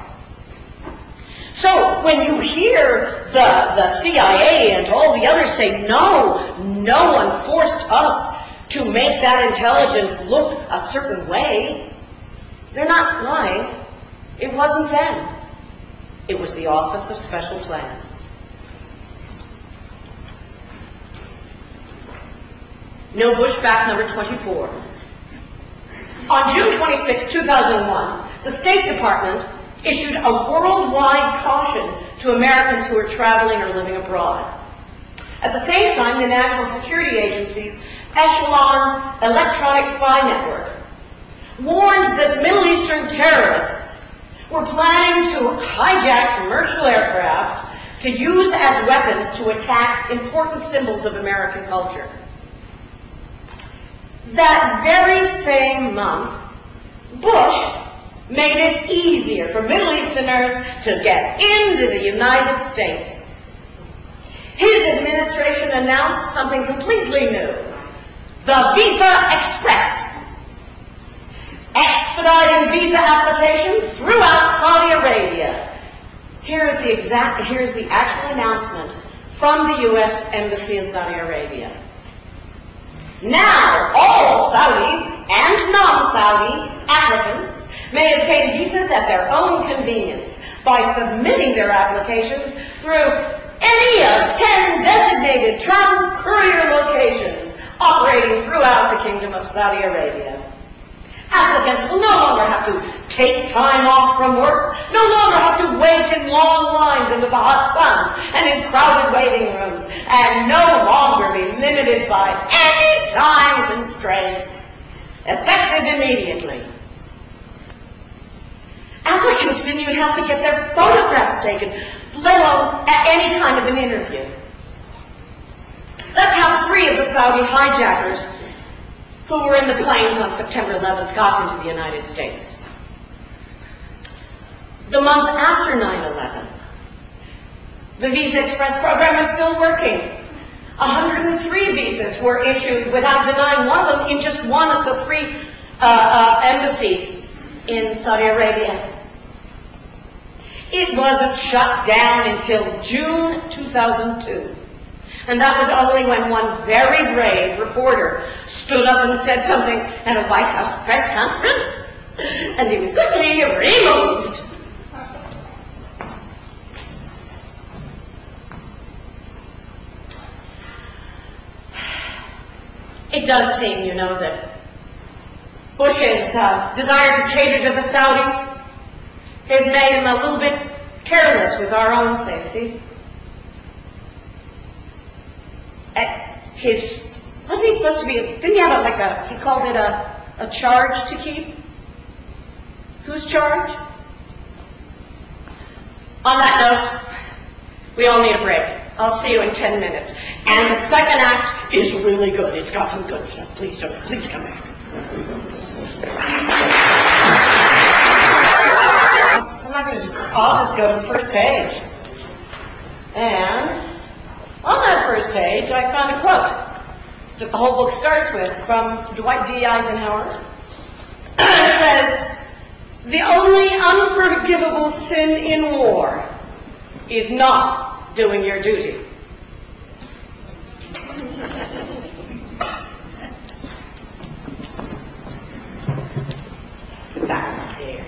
Speaker 1: So when you hear the CIA and all the others say, no one forced us to make that intelligence look a certain way, they're not lying. It wasn't them. It was the Office of Special Plans. No Bushback number 24. On June 26, 2001, the State Department issued a worldwide caution to Americans who are traveling or living abroad. At the same time, the National Security Agency's Echelon Electronic Spy Network warned that Middle Eastern terrorists were planning to hijack commercial aircraft to use as weapons to attack important symbols of American culture. That very same month, Bush made it easier for Middle Easterners to get into the United States. His administration announced something completely new: the Visa Express, expediting visa applications throughout Saudi Arabia. Here's the actual announcement from the U.S. Embassy in Saudi Arabia. Now, all Saudis and non-Saudi applicants may obtain visas at their own convenience by submitting their applications through any of 10 designated travel courier locations operating throughout the Kingdom of Saudi Arabia. Applicants will no longer have to take time off from work, no longer have to wait in long lines into the hot sun and in crowded waiting rooms, and no longer be limited by any time constraints. Effective immediately. Applicants didn't even have to get their photographs taken, let alone at any kind of an interview. That's how 3 of the Saudi hijackers who were in the planes on September 11th got into the United States. The month after 9/11, the Visa Express program is still working. 103 visas were issued without denying one of them in just one of the 3 embassies in Saudi Arabia. It wasn't shut down until June 2002. And that was only when one very brave reporter stood up and said something at a White House press conference, and he was quickly removed. It does seem, you know, that Bush's desire to cater to the Saudis has made him a little bit careless with our own safety. Wasn't he supposed to be, didn't he have he called it a charge to keep? Whose charge? On that note, we all need a break. I'll see you in 10 minutes. And the second act is really good. It's got some good stuff. Please come back. I'll just go to the first page. And on that first page, I found a quote that the whole book starts with from Dwight D. Eisenhower. It says, "The only unforgivable sin in war is not doing your duty." Back there.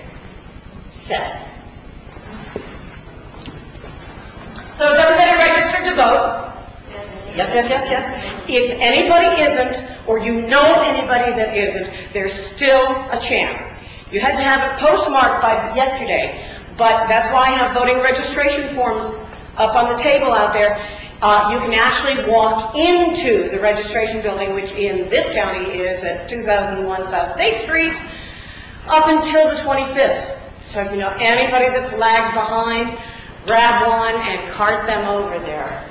Speaker 1: So is everybody registered to vote? Yes. If anybody isn't, or you know anybody that isn't, there's still a chance. You had to have it postmarked by yesterday, but that's why I have voting registration forms up on the table out there. You can actually walk into the registration building, which in this county is at 2001 South State Street, up until the 25th. So if you know anybody that's lagged behind, grab one and cart them over there.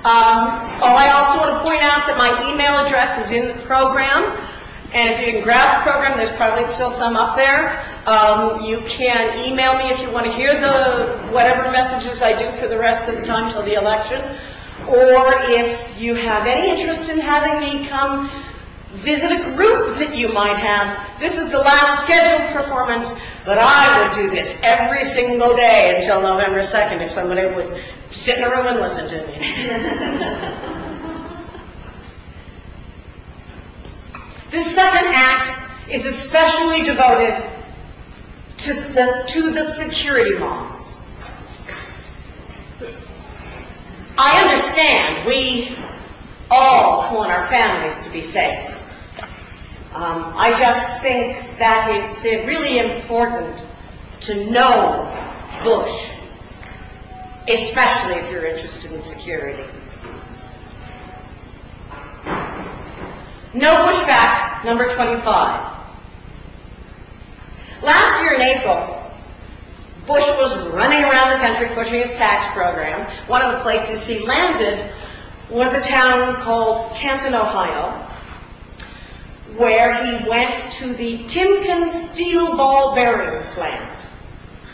Speaker 1: I also want to point out that my email address is in the program, and if you didn't grab the program, there's probably still some up there. You can email me if you want to hear whatever messages I do for the rest of the time till the election, or if you have any interest in having me come visit a group that you might have. This is the last scheduled performance, but I would do this every single day until November 2nd if somebody would sit in a room and listen to me. This second act is especially devoted to the security moms. I understand we all want our families to be safe. I just think that it's really important to know Bush, especially if you're interested in security. No Bush fact number 25. Last year in April, Bush was running around the country pushing his tax program. One of the places he landed was a town called Canton, Ohio, where he went to the Timken steel ball bearing plant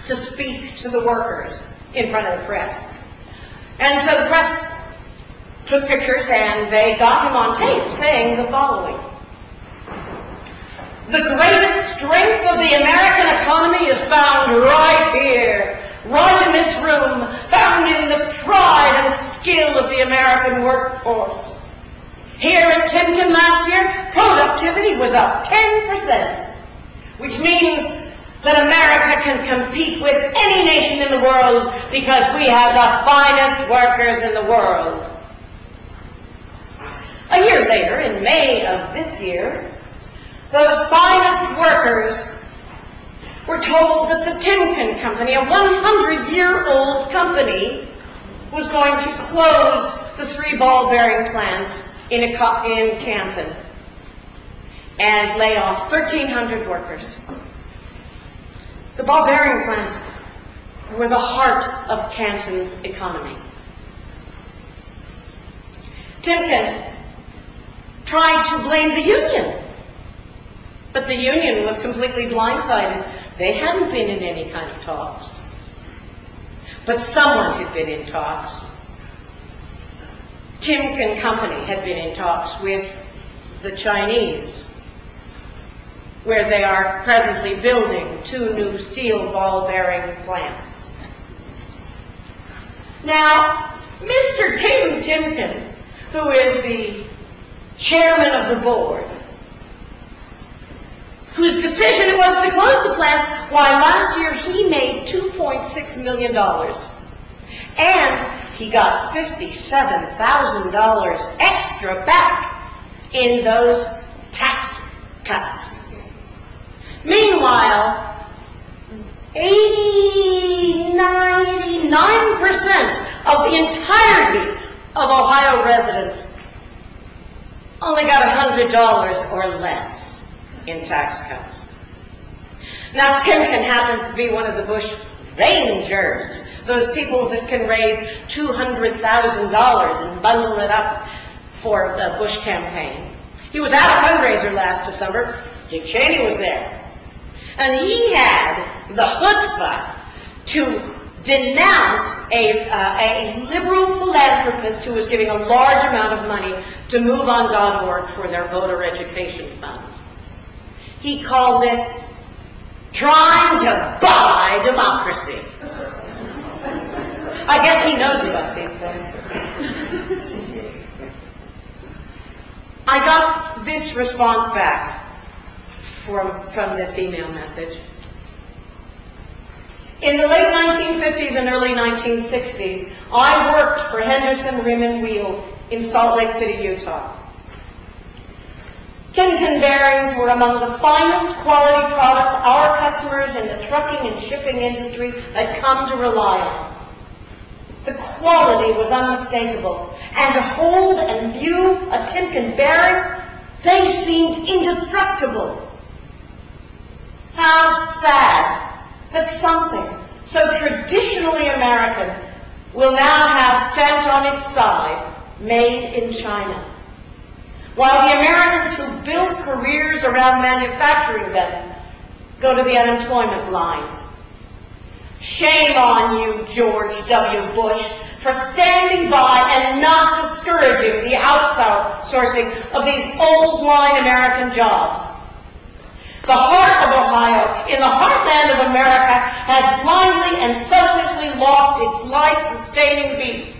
Speaker 1: to speak to the workers in front of the press. And so the press took pictures and they got him on tape saying the following: "The greatest strength of the American economy is found right here, right in this room, found in the pride and skill of the American workforce. Here at Timken last year, productivity was up 10%, which means that America can compete with any nation in the world because we have the finest workers in the world." A year later, in May of this year, those finest workers were told that the Timken Company, a 100-year-old company, was going to close the 3 ball bearing plants in Canton and lay off 1,300 workers. The ball bearing plants were the heart of Canton's economy. Timken tried to blame the union, but the union was completely blindsided. They hadn't been in any kind of talks. But someone had been in talks. Timken Company had been in talks with the Chinese, where they are presently building 2 new steel ball bearing plants. Now, Mr. Tim Timken, who is the chairman of the board, whose decision it was to close the plants, why last year he made $2.6 million. And he got $57,000 extra back in those tax cuts. Meanwhile, 99% of the entirety of Ohio residents only got $100 or less in tax cuts. Now, Timken happens to be one of the Bush Rangers, those people that can raise $200,000 and bundle it up for the Bush campaign. He was at a fundraiser last December. Dick Cheney was there. And he had the chutzpah to denounce a liberal philanthropist who was giving a large amount of money to MoveOn.org for their voter education fund. He called it trying to buy democracy. I guess he knows about these things. I got this response back from this email message. In the late 1950s and early 1960s, I worked for Henderson Rim and Wheel in Salt Lake City, Utah. Timken bearings were among the finest quality products our customers in the trucking and shipping industry had come to rely on. The quality was unmistakable, and to hold and view a Timken bearing, they seemed indestructible. How sad that something so traditionally American will now have stamped on its side, "Made in China," while the Americans who build careers around manufacturing them go to the unemployment lines. Shame on you, George W. Bush, for standing by and not discouraging the outsourcing of these old-line American jobs. The heart of Ohio, in the heartland of America, has blindly and selfishly lost its life-sustaining beat.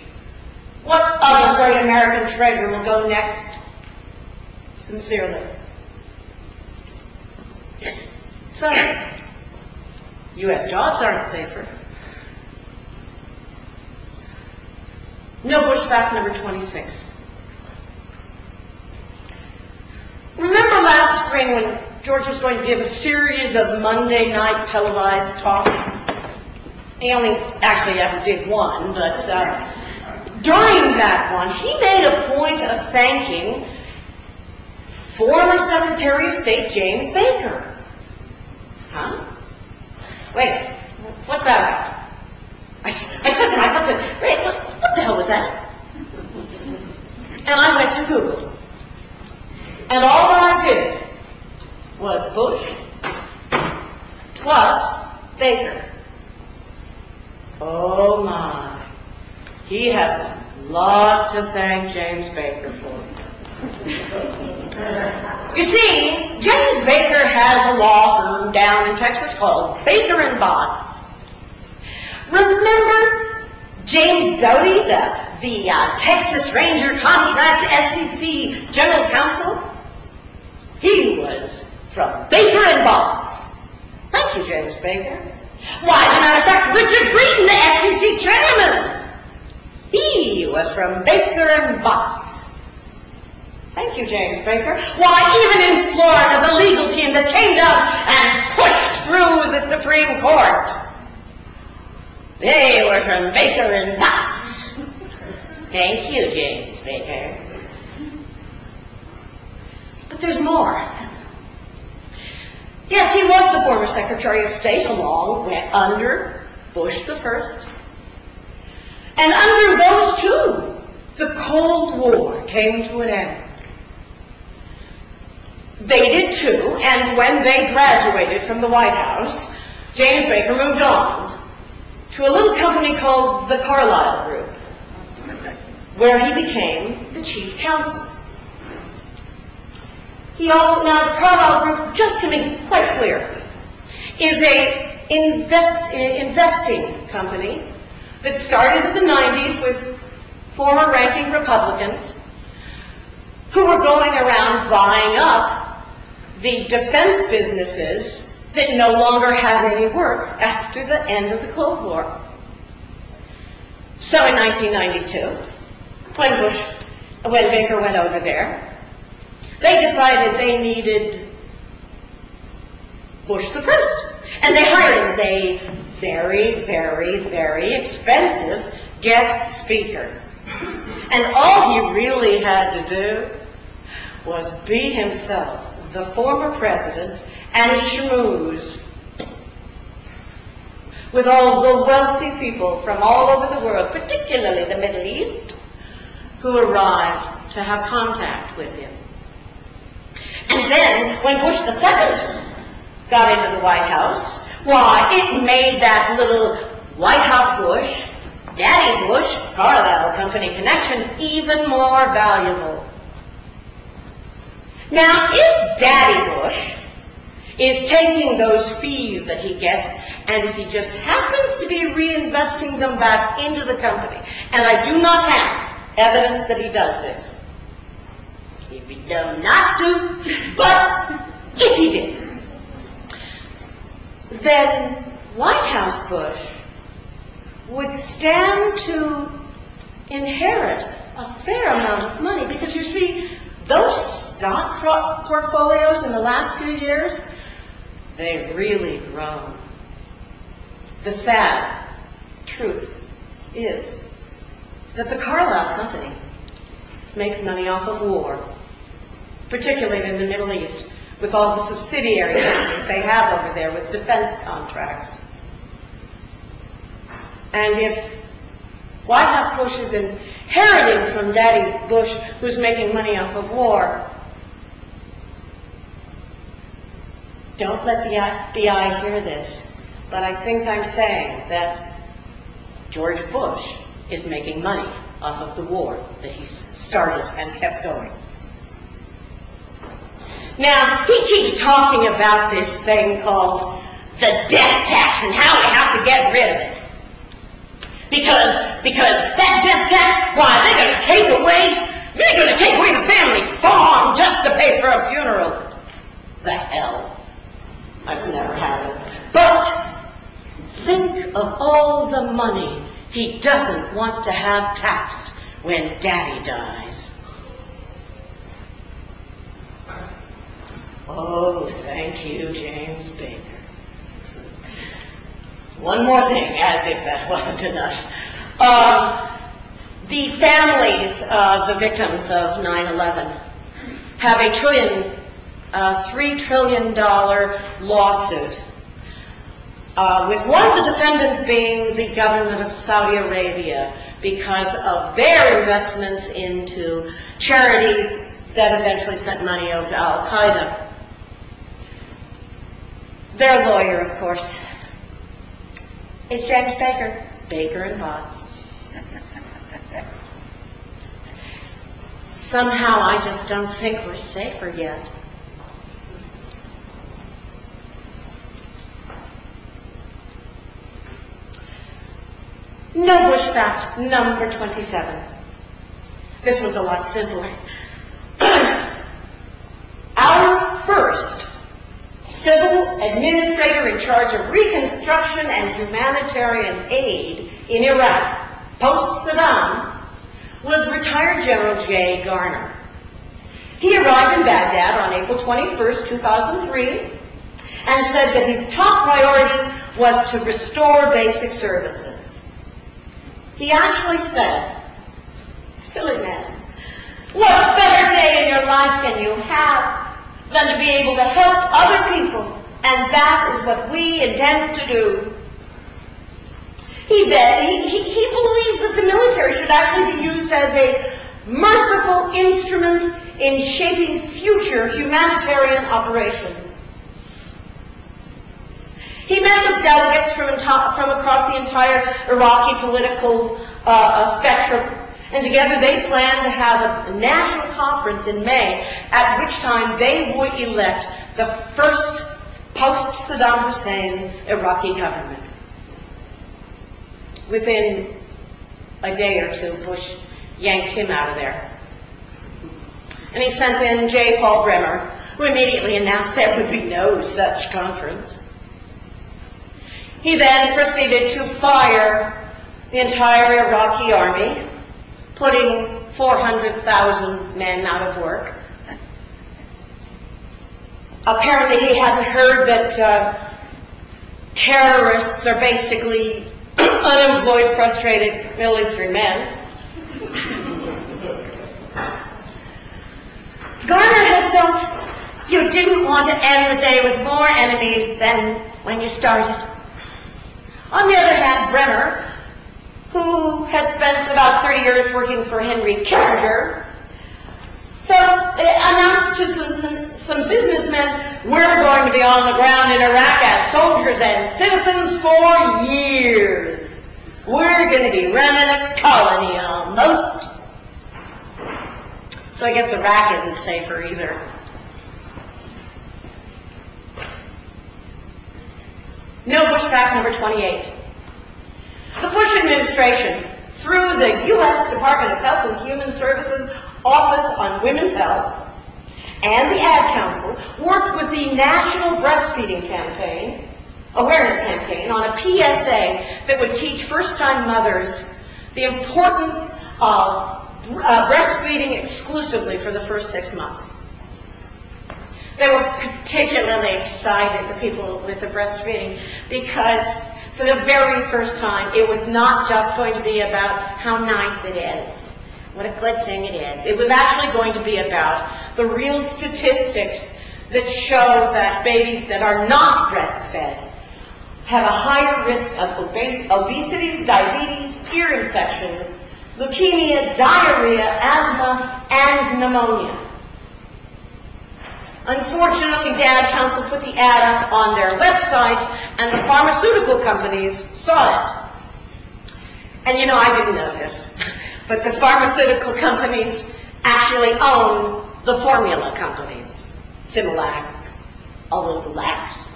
Speaker 1: What other great American treasure will go next? Sincerely. So, U.S. jobs aren't safer. No Bush fact number 26. last spring when George was going to give a series of Monday night televised talks. He only actually ever did one, but during that one, he made a point of thanking former Secretary of State James Baker. Huh? Wait, what's that? I said to my husband, wait, what the hell was that? And I went to Google. And all that I did was Bush plus Baker. Oh my. He has a lot to thank James Baker for. You see, James Baker has a law firm down in Texas called Baker and Botts. Remember James Doty, the Texas Ranger Contract SEC General Counsel? He was from Baker and Botts. Thank you, James Baker. Why, as a matter of fact, Richard Breeden, the SEC chairman, he was from Baker and Botts. Thank you, James Baker. Why, even in Florida, the legal team that came down and pushed through the Supreme Court, they were from Baker and Botts. Thank you, James Baker. But there's more. Yes, he was the former Secretary of State under Bush the First. And under those two, the Cold War came to an end. They did too, and when they graduated from the White House, James Baker moved on to a little company called the Carlyle Group, where he became the chief counsel. Now, the Carlyle Group, just to make it quite clear, is a investing company that started in the 90s with former ranking Republicans who were going around buying up the defense businesses that no longer had any work after the end of the Cold War. So in 1992, when Baker went over there, they decided they needed Bush the First. And they hired him as a very, very, very expensive guest speaker. And all he really had to do was be himself, the former president, and schmooze with all the wealthy people from all over the world, particularly the Middle East, who arrived to have contact with him. And then, when Bush II got into the White House, why, it made that little White House Bush, Daddy Bush, Carlyle Company connection even more valuable. Now, if Daddy Bush is taking those fees that he gets, and if he just happens to be reinvesting them back into the company, and I do not have evidence that he does this, he'd be dumb not to, but if he did, then White House Bush would stand to inherit a fair amount of money, because you see, those stock portfolios in the last few years, they've really grown. The sad truth is that the Carlyle Company makes money off of war, particularly in the Middle East, with all the subsidiary companies they have over there with defense contracts. And if White House Bush is inheriting from Daddy Bush, who's making money off of war, don't let the FBI hear this, but I think I'm saying that George Bush is making money off of the war that he started and kept going. Now, he keeps talking about this thing called the death tax and how we have to get rid of it. Because that death tax, why, they're going to take away the family farm just to pay for a funeral. The hell. That's never happened. But think of all the money he doesn't want to have taxed when Daddy dies. Oh, Oh, thank you, James Baker. One more thing, as if that wasn't enough. The families of the victims of 9/11 have a $3 trillion lawsuit, with one of the defendants being the government of Saudi Arabia because of their investments into charities that eventually sent money over to Al-Qaeda. Their lawyer, of course, is James Baker. Baker and Botts. Somehow I just don't think we're safer yet. No Bush fact number 27. This one's a lot simpler. Our first civil administrator in charge of reconstruction and humanitarian aid in Iraq, post-Saddam, was retired General J. Garner. He arrived in Baghdad on April 21st, 2003, and said that his top priority was to restore basic services. He actually said, "Silly man, what better day in your life can you have than to be able to help other people, and that is what we intend to do." He believed that the military should actually be used as a merciful instrument in shaping future humanitarian operations. He met with delegates from across the entire Iraqi political spectrum, and together they planned to have a national conference in May, at which time they would elect the first post-Saddam Hussein Iraqi government. Within a day or two, Bush yanked him out of there. And he sent in J. Paul Bremer, who immediately announced there would be no such conference. He then proceeded to fire the entire Iraqi army, putting 400,000 men out of work. Apparently he hadn't heard that terrorists are basically unemployed, frustrated Middle Eastern men. Garner had felt you didn't want to end the day with more enemies than when you started. On the other hand, Bremer, who had spent about 30 years working for Henry Kissinger, announced to some businessmen, "We're going to be on the ground in Iraq as soldiers and citizens for years. We're going to be running a colony almost." So I guess Iraq isn't safer either. No Bush fact number 28. The Bush administration, through the U.S. Department of Health and Human Services Office on Women's Health and the Ad Council, worked with the National Breastfeeding Campaign, Awareness Campaign, on a PSA that would teach first-time mothers the importance of breastfeeding exclusively for the first 6 months. They were particularly excited, the people with the breastfeeding, because for the very first time, it was not just going to be about how nice it is, what a good thing it is. It was actually going to be about the real statistics that show that babies that are not breastfed have a higher risk of obesity, diabetes, ear infections, leukemia, diarrhea, asthma, and pneumonia. Unfortunately, the Ad Council put the ad up on their website, and the pharmaceutical companies saw it. And you know, I didn't know this, but the pharmaceutical companies actually own the formula companies. Similac, all those lacs.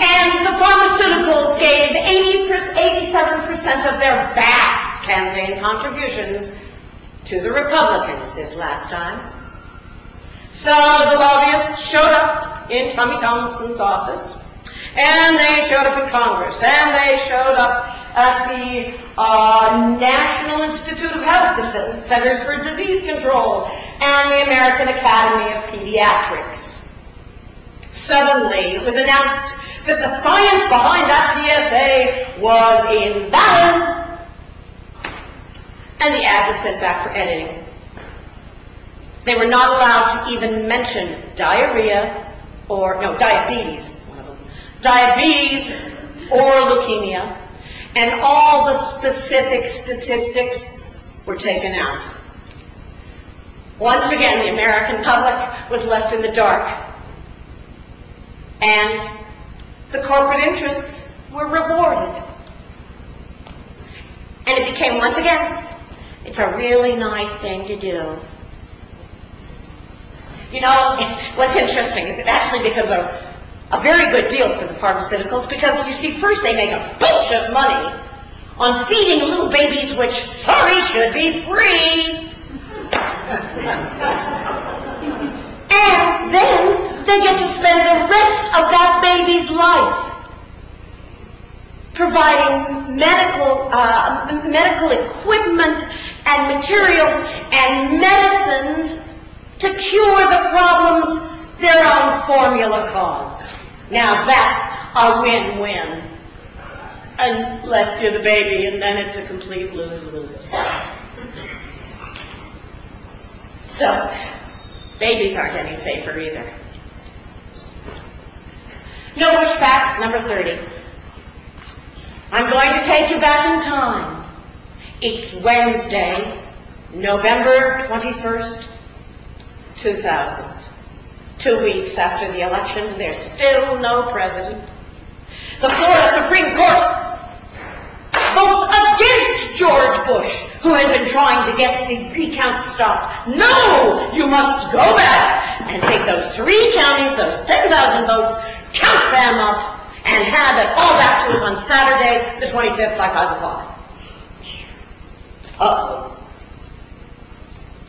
Speaker 1: And the pharmaceuticals gave 87% of their vast campaign contributions to the Republicans this last time. So the lobbyists showed up in Tommy Thompson's office, and they showed up in Congress, and they showed up at the National Institute of Health, the Centers for Disease Control, and the American Academy of Pediatrics. Suddenly, it was announced that the science behind that PSA was invalid, and the ad was sent back for editing. They were not allowed to even mention diarrhea, or, no, diabetes, one of them, diabetes or leukemia, and all the specific statistics were taken out. Once again, the American public was left in the dark, and the corporate interests were rewarded. And it became, once again, it's a really nice thing to do. You know, what's interesting is it actually becomes a very good deal for the pharmaceuticals because, you see, first they make a bunch of money on feeding little babies which, sorry, should be free. And then they get to spend the rest of that baby's life providing medical equipment and materials and medicines to cure the problems their own formula caused. Now that's a win-win. Unless you're the baby, and then it's a complete lose-lose. So, babies aren't any safer either. Notice fact number 30. I'm going to take you back in time. It's Wednesday, November 21st, 2000. 2 weeks after the election, there's still no president. The Florida Supreme Court votes against George Bush, who had been trying to get the recount stopped. No, you must go back and take those 3 counties, those 10,000 votes, count them up, and have it all back to us on Saturday, the 25th by 5 o'clock. Uh-oh.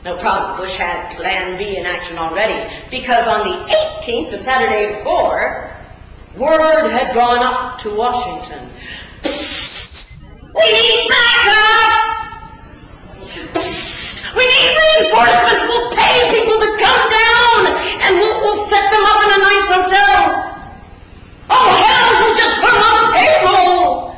Speaker 1: No problem. Bush had Plan B in action already, because on the 18th, the Saturday before, word had gone up to Washington. Psst! We need backup! Psst! We need reinforcements! We'll pay people to come down, and we'll set them up in a nice hotel. Oh, hell, we'll just put them on payroll!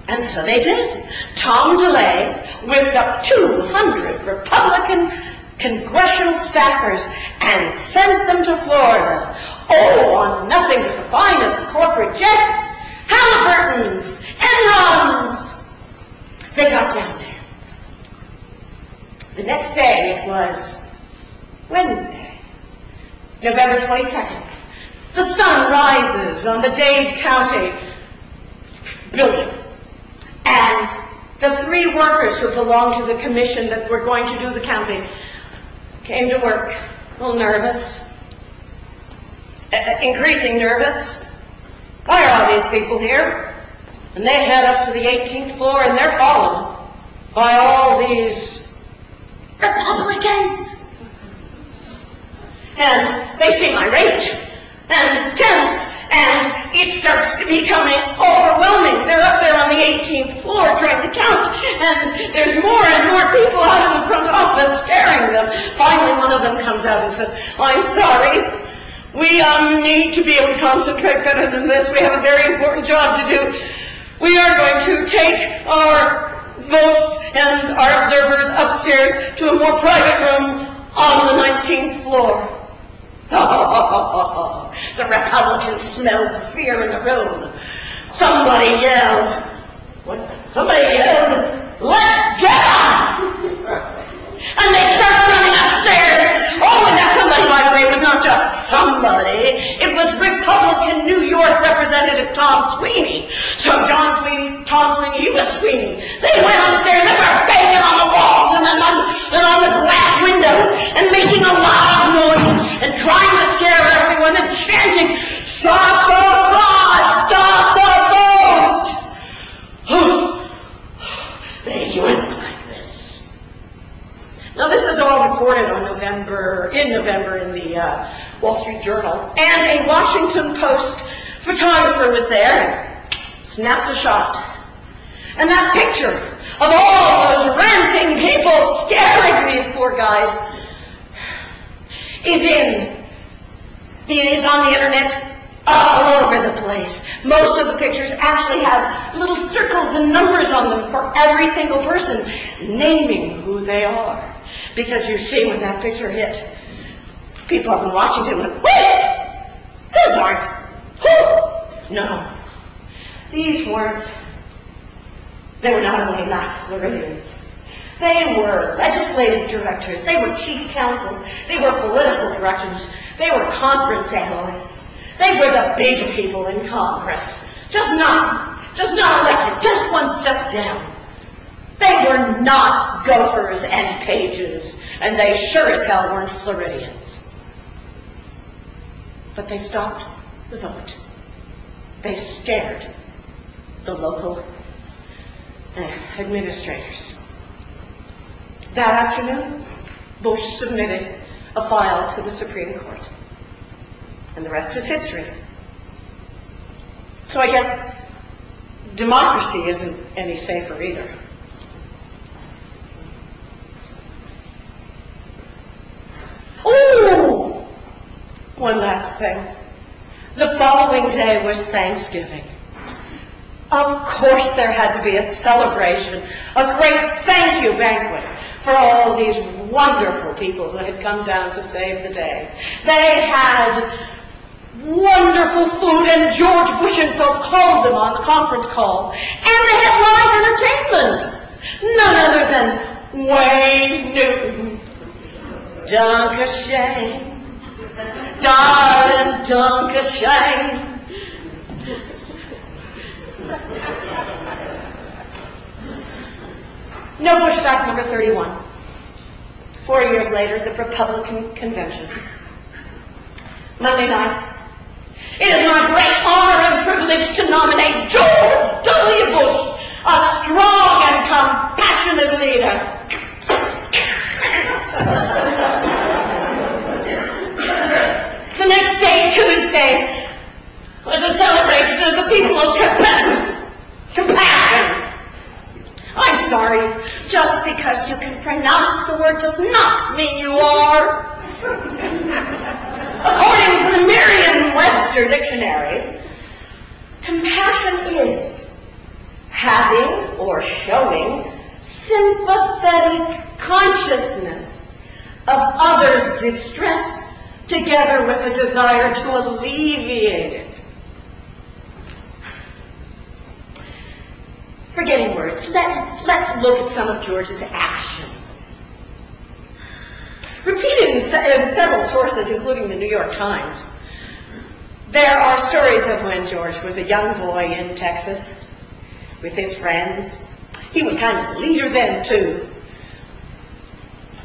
Speaker 1: And so they did. Tom DeLay whipped up 200 Republican congressional staffers and sent them to Florida. Oh, on nothing but the finest corporate jets, Halliburtons, Enrons. They got down there. The next day, it was Wednesday, November 22nd. The sun rises on the Dade County building. And the 3 workers who belonged to the commission that were going to do the counting came to work, a little nervous, increasing nervous. Why are all these people here? And they head up to the 18th floor, and they're followed by all these Republicans. And they seem irate and tense, and it starts to becoming overwhelming. They're up there on the 18th floor trying to count, and there's more and more people out in the front office scaring them. Finally, one of them comes out and says, I'm sorry, we need to be able to concentrate better than this. We have a very important job to do. We are going to take our votes and our observers upstairs to a more private room on the 19th floor. The Republicans smelled fear in the room. Somebody yelled, let go! And they start running upstairs. Oh, and that somebody, by the way, was not just somebody. It was Republican New York Representative Tom Sweeney. So Tom Sweeney, he was Sweeney. They went upstairs, they were banging on the walls and on the glass windows and making a lot of noise and trying to scare everyone and chanting, stop the fraud, stop the vote. They went like this. Now this is all recorded on in November in the Wall Street Journal, and a Washington Post photographer was there and snapped a shot. And that picture of all those ranting people scaring these poor guys is on the internet all over the place. Most of the pictures actually have little circles and numbers on them for every single person, naming who they are. Because you see, when that picture hit, people up in Washington went, wait! Those aren't. Who? No. These weren't. They were not only not Floridians. They were legislative directors. They were chief counsels. They were political directors. They were conference analysts. They were the big people in Congress. Just not elected, just one step down. They were not Gophers and Pages, and they sure as hell weren't Floridians. But they stopped the vote. They scared the local administrators. That afternoon, Bush submitted a file to the Supreme Court. And the rest is history. So I guess democracy isn't any safer either. Ooh! One last thing. The following day was Thanksgiving. Of course there had to be a celebration, a great thank you banquet for all these wonderful people who had come down to save the day. They had wonderful food, and George Bush himself called them on the conference call. And they had live entertainment. None other than Wayne Newton. Dunk a shame, darling, dunk a shame. No, Bush fact number 31. 4 years later, the Republican convention. Monday night. It is my great honor and privilege to nominate George W. Bush, a strong and compassionate leader. The next day, Tuesday, was a celebration of the people of compassion. I'm sorry, just because you can pronounce the word does not mean you are. According to the Merriam-Webster dictionary, compassion is having or showing sympathetic consciousness of others' distress together with a desire to alleviate it. Forgetting words, let's look at some of George's actions. Repeated in several sources, including the New York Times, there are stories of when George was a young boy in Texas with his friends. He was kind of a leader then, too.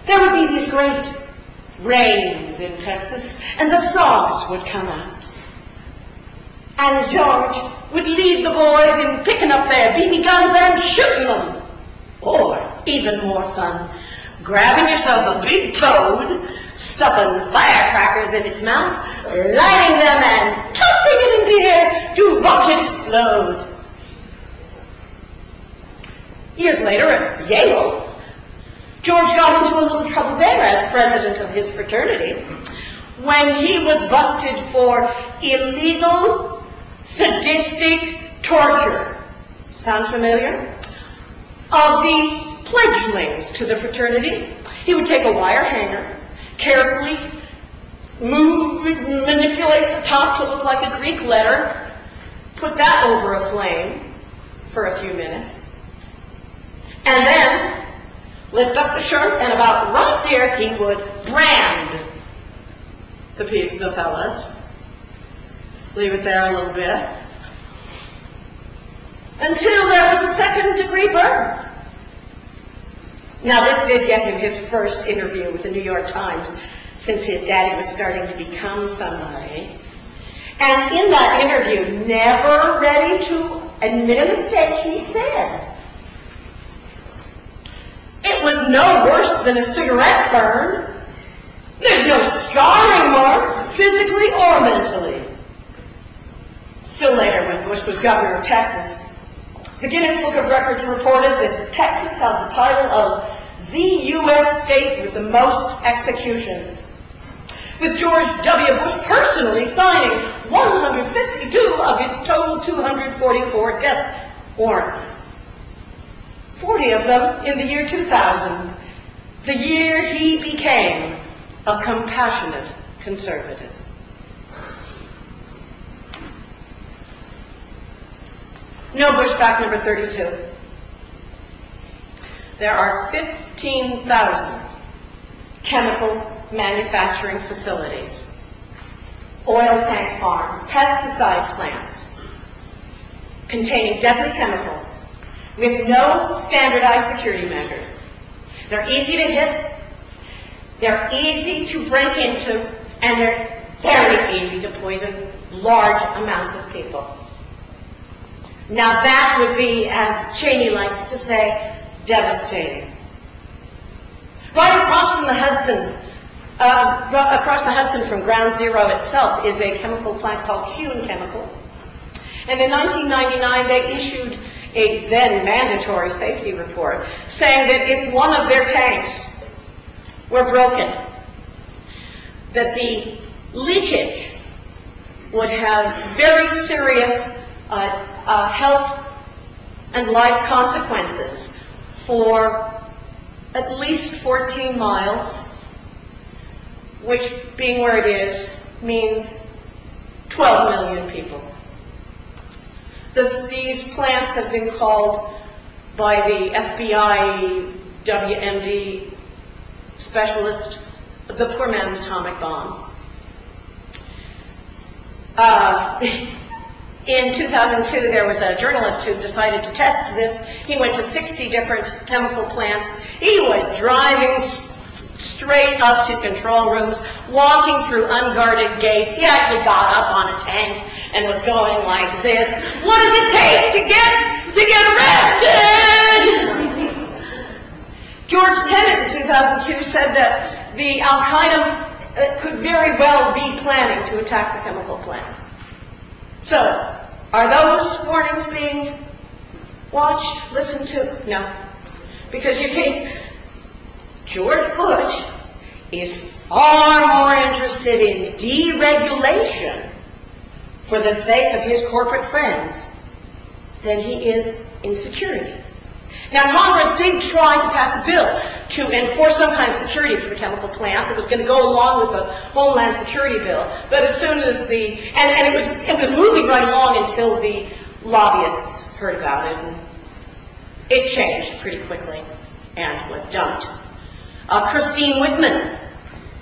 Speaker 1: There would be these great rains in Texas, and the frogs would come out. And George would lead the boys in picking up their BB guns and shooting them. Or, even more fun, grabbing yourself a big toad, stuffing firecrackers in its mouth, lighting them and tossing it in the air to watch it explode. Years later at Yale, George got into a little trouble there as president of his fraternity when he was busted for illegal, sadistic torture. Sound familiar? Of the pledgelings to the fraternity. He would take a wire hanger, carefully manipulate the top to look like a Greek letter, put that over a flame for a few minutes, and then lift up the shirt, and about right there he would brand the fellas. Leave it there a little bit until there was a second-degree burn. Now, this did get him his first interview with the New York Times, since his daddy was starting to become somebody. And in that interview, never ready to admit a mistake, he said, "It was no worse than a cigarette burn. There's no scarring mark, physically or mentally." Still later, when Bush was governor of Texas, the Guinness Book of Records reported that Texas held the title of the U.S. state with the most executions. with George W. Bush personally signing 152 of its total 244 death warrants. 40 of them in the year 2000, the year he became a compassionate conservative. No Bush fact number 32. There are 15,000 chemical manufacturing facilities, oil tank farms, pesticide plants containing deadly chemicals with no standardized security measures. They're easy to hit, they're easy to break into, and they're very easy to poison large amounts of people. Now that would be, as Cheney likes to say, devastating. Right across from the Hudson, from Ground Zero itself is a chemical plant called Kuhn Chemical. And in 1999, they issued a then mandatory safety report saying that if one of their tanks were broken, that the leakage would have very serious health and life consequences for at least 14 miles, which, being where it is, means 12 million people. These plants have been called by the FBI WMD specialist the poor man's atomic bomb. In 2002, there was a journalist who decided to test this. He went to 60 different chemical plants. He was driving straight up to control rooms, walking through unguarded gates. He actually got up on a tank and was going like this. What does it take to get arrested? George Tenet in 2002 said that the Al-Qaeda could very well be planning to attack the chemical plants. So, are those warnings being watched, listened to? No. Because you see, George Bush is far more interested in deregulation for the sake of his corporate friends than he is in security. Now, Congress did try to pass a bill to enforce some kind of security for the chemical plants. It was going to go along with the Homeland Security bill, but as soon as it was moving right along until the lobbyists heard about it, and it changed pretty quickly and was dumped. Christine Whitman,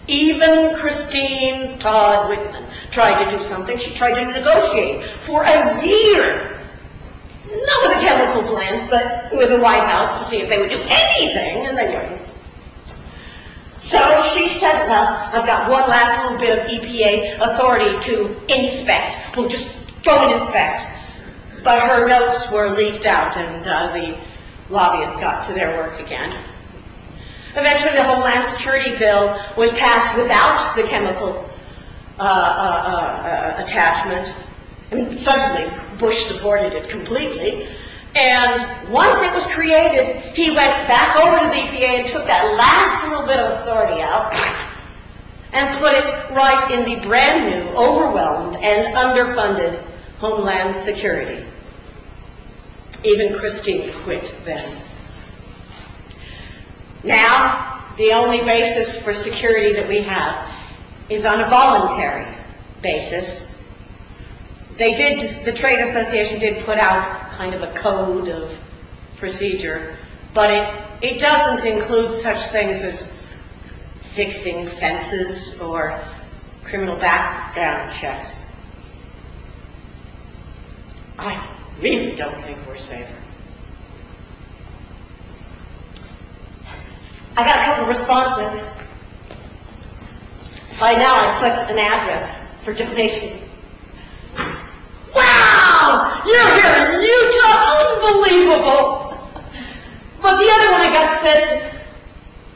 Speaker 1: even Christine Todd Whitman, tried to do something. She tried to negotiate for a year. Not with the chemical plants, but with the White House to see if they would do anything, and they wouldn't. So she said, well, I've got one last little bit of EPA authority to inspect. We'll just go and inspect. But her notes were leaked out, and the lobbyists got to their work again. Eventually, the Homeland Security bill was passed without the chemical attachment. And suddenly, Bush supported it completely. And once it was created, he went back over to the EPA and took that last little bit of authority out and put it right in the brand new, overwhelmed, and underfunded Homeland Security. Even Christine quit then. Now, the only basis for security that we have is on a voluntary basis. The Trade Association did put out kind of a code of procedure, but it doesn't include such things as fixing fences or criminal background checks. I really don't think we're safer. I got a couple of responses. By now I clicked an address for donations. Wow! You're here in Utah! Unbelievable! But the other one I got said,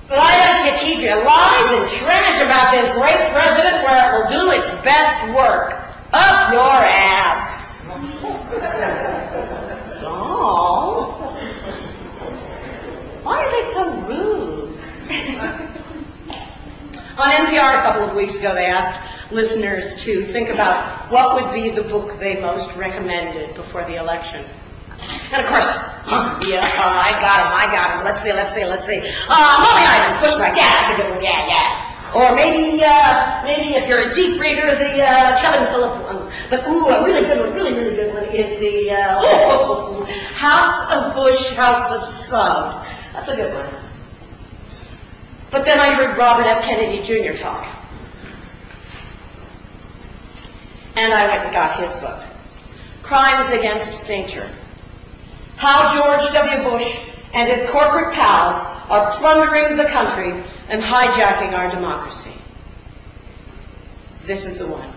Speaker 1: but I ask you to keep your lies and trash about this great president where it will do its best work. Up your ass. Oh. Why are they so rude? On NPR a couple of weeks ago, they asked listeners to think about what would be the book they most recommended before the election. And of course, I got him. Let's see. Molly Island's Bushwhack. Yeah, that's a good one. Yeah. Or maybe if you're a deep reader, the Kevin Phillip one. But a really good one is the House of Bush, House of Sugg. That's a good one. But then I heard Robert F. Kennedy Jr. talk. And I went and got his book, Crimes Against Nature. How George W. Bush and his corporate pals are plundering the country and hijacking our democracy. This is the one,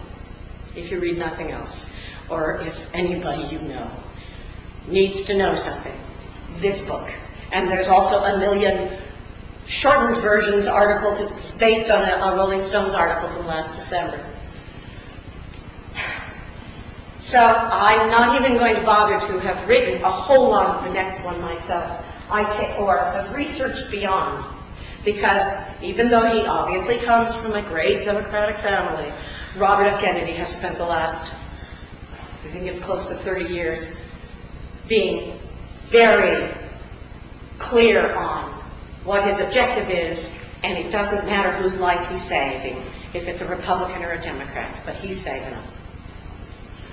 Speaker 1: if you read nothing else, or if anybody you know needs to know something, this book. And there's also a million shortened versions, articles. It's based on a Rolling Stones article from last December. So I'm not even going to bother to have written a whole lot of the next one myself. Or have researched beyond, because even though he obviously comes from a great Democratic family, Robert F. Kennedy has spent the last, I think it's close to 30 years, being very clear on what his objective is, and it doesn't matter whose life he's saving, if it's a Republican or a Democrat, but he's saving them.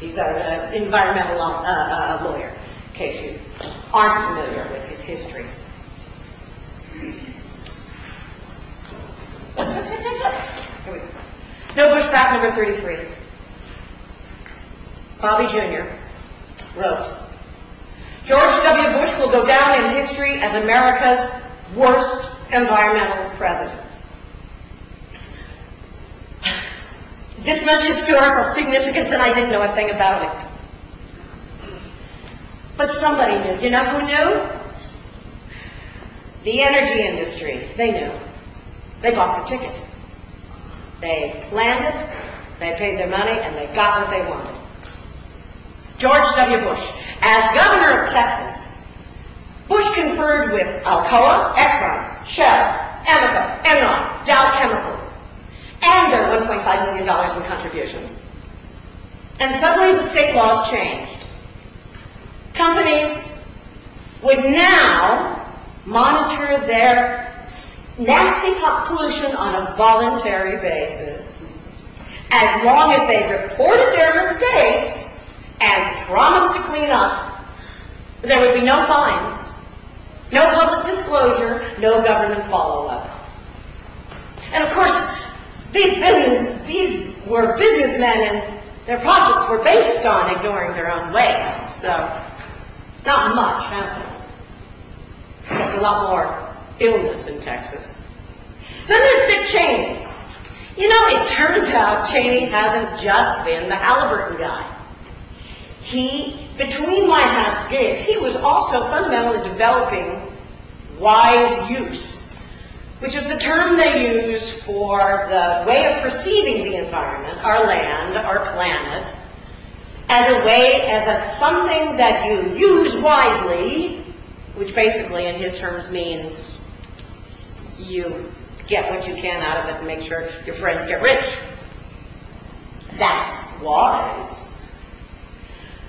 Speaker 1: He's an environmental lawyer, in case you aren't familiar with his history. Here we go. No Bush fact number 33. Bobby Jr. wrote, George W. Bush will go down in history as America's worst environmental president. This much historical significance, and I didn't know a thing about it. But somebody knew. You know who knew? The energy industry. They knew. They bought the ticket. They planned it, they paid their money, and they got what they wanted. George W. Bush, as governor of Texas, Bush conferred with Alcoa, Exxon, Shell, Amoco, Enron, Dow Chemical, and their $1.5 million in contributions. And suddenly the state laws changed. Companies would now monitor their nasty pollution on a voluntary basis, as long as they reported their mistakes and promised to clean up. There would be no fines, no public disclosure, no government follow-up. And of course, these were businessmen, and their profits were based on ignoring their own waste. So, not much happened, except a lot more illness in Texas. Then there's Dick Cheney. You know, it turns out Cheney hasn't just been the Halliburton guy. Between White House gigs, he was also fundamentally developing wise use, which is the term they use for the way of perceiving the environment, our land, our planet, as something that you use wisely, which basically in his terms means you get what you can out of it and make sure your friends get rich. That's wise.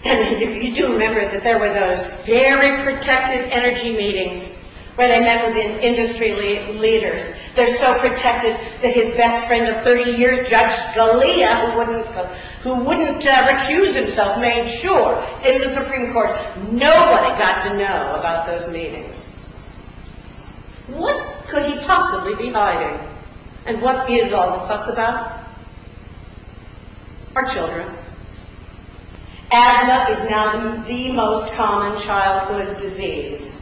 Speaker 1: And you do remember that there were those very protected energy meetings where they met with industry leaders. They're so protected that his best friend of 30 years, Judge Scalia, who wouldn't recuse himself, made sure in the Supreme Court nobody got to know about those meetings. What could he possibly be hiding? And what is all the fuss about? Our children. Asthma is now the most common childhood disease,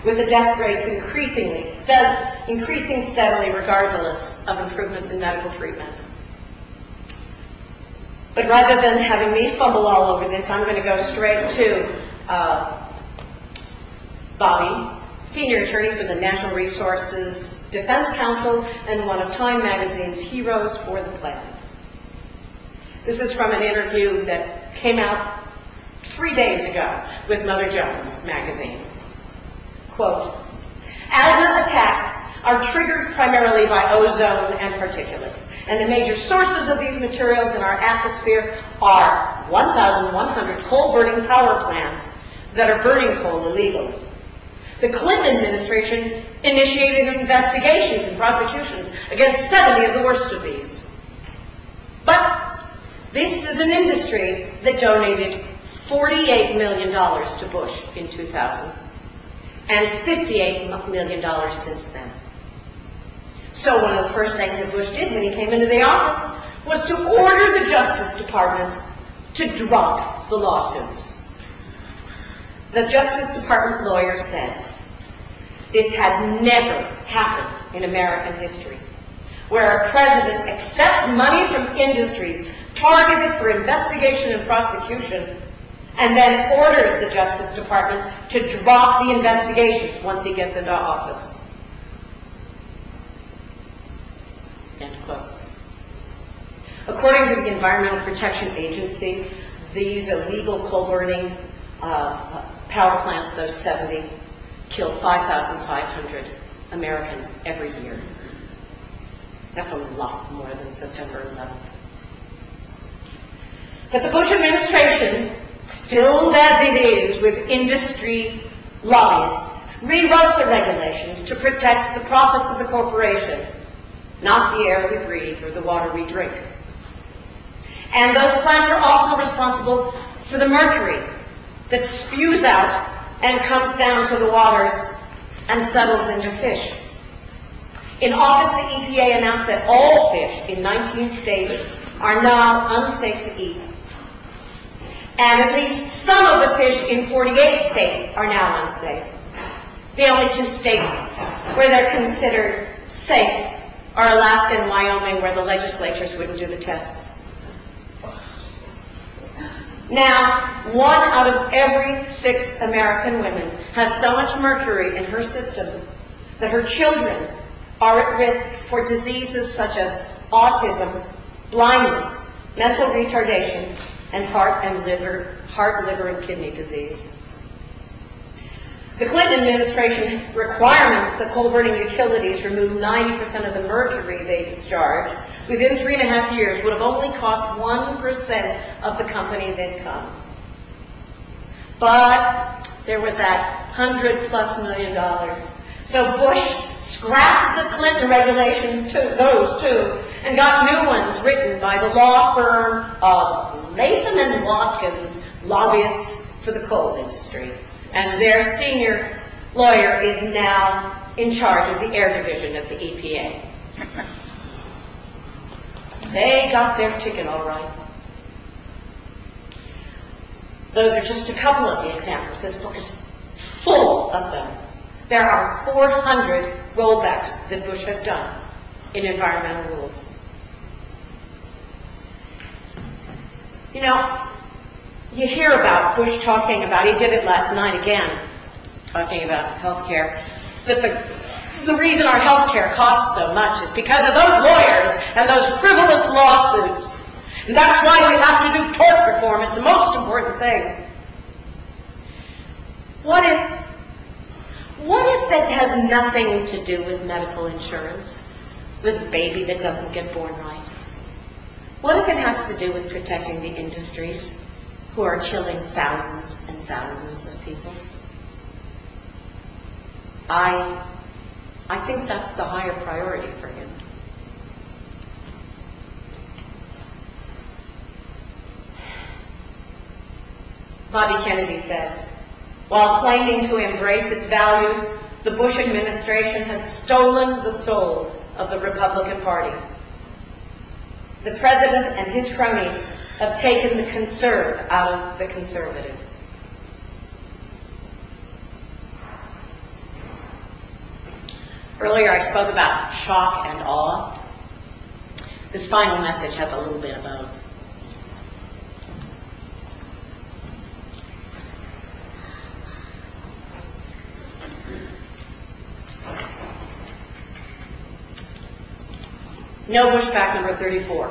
Speaker 1: with the death rates increasing steadily regardless of improvements in medical treatment. But rather than having me fumble all over this, I'm going to go straight to Bobby, senior attorney for the Natural Resources Defense Council and one of Time Magazine's Heroes for the Planet. This is from an interview that came out 3 days ago with Mother Jones magazine. Quote, asthma attacks are triggered primarily by ozone and particulates. And the major sources of these materials in our atmosphere are 1,100 coal-burning power plants that are burning coal illegally. The Clinton administration initiated investigations and prosecutions against 70 of the worst of these. But this is an industry that donated $48 million to Bush in 2000 and $58 million since then. So one of the first things that Bush did when he came into the office was to order the Justice Department to drop the lawsuits. The Justice Department lawyer said, this had never happened in American history, where a president accepts money from industries targeted for investigation and prosecution and then orders the Justice Department to drop the investigations once he gets into office. End quote. According to the Environmental Protection Agency, these illegal coal-burning power plants, those 70, kill 5,500 Americans every year. That's a lot more than September 11th. But the Bush administration, filled as it is with industry lobbyists, rewrote the regulations to protect the profits of the corporation, not the air we breathe or the water we drink. And those plants are also responsible for the mercury that spews out and comes down to the waters and settles into fish. In August, the EPA announced that all fish in 19 states are now unsafe to eat. And at least some of the fish in 48 states are now unsafe. The only two states where they're considered safe are Alaska and Wyoming, where the legislatures wouldn't do the tests. Now, 1 out of every 6 American women has so much mercury in her system that her children are at risk for diseases such as autism, blindness, mental retardation, and heart, liver, and kidney disease. The Clinton administration requirement that coal-burning utilities remove 90% of the mercury they discharge within 3.5 years would have only cost 1% of the company's income. But there was that $100+ million. So Bush scrapped the Clinton regulations, those two, and got new ones written by the law firm of Latham and Watkins, lobbyists for the coal industry. And their senior lawyer is now in charge of the air division at the EPA. They got their ticket all right. Those are just a couple of the examples. This book is full of them. There are 400 rollbacks that Bush has done in environmental rules. You know, you hear about Bush talking about, he did it last night again, talking about health care, that the reason our health care costs so much is because of those lawyers and those frivolous lawsuits. And that's why we have to do tort reform. It's the most important thing. What if that has nothing to do with medical insurance, with a baby that doesn't get born right? What if it has to do with protecting the industries who are killing thousands and thousands of people? I think that's the higher priority for him. Bobby Kennedy says, while claiming to embrace its values, the Bush administration has stolen the soul of the Republican Party. The president and his cronies have taken the conserve out of the conservative. Earlier I spoke about shock and awe. This final message has a little bit of both. No Bush fact number 34.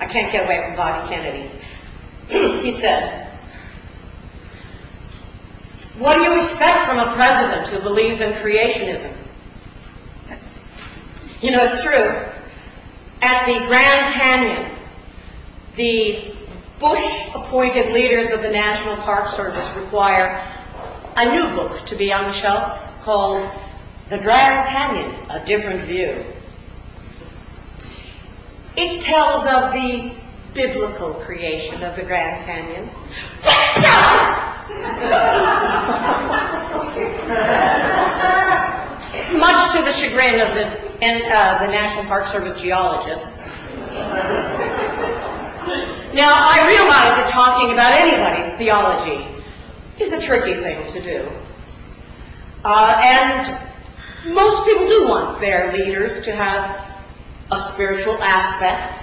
Speaker 1: I can't get away from Bobby Kennedy. He said, What do you expect from a president who believes in creationism? You know, it's true. At the Grand Canyon, the Bush-appointed leaders of the National Park Service require a new book to be on the shelves called The Grand Canyon, A Different View. It tells of the biblical creation of the Grand Canyon. Much to the chagrin of the National Park Service geologists. Now, I realize that talking about anybody's theology is a tricky thing to do. And most people do want their leaders to have a spiritual aspect.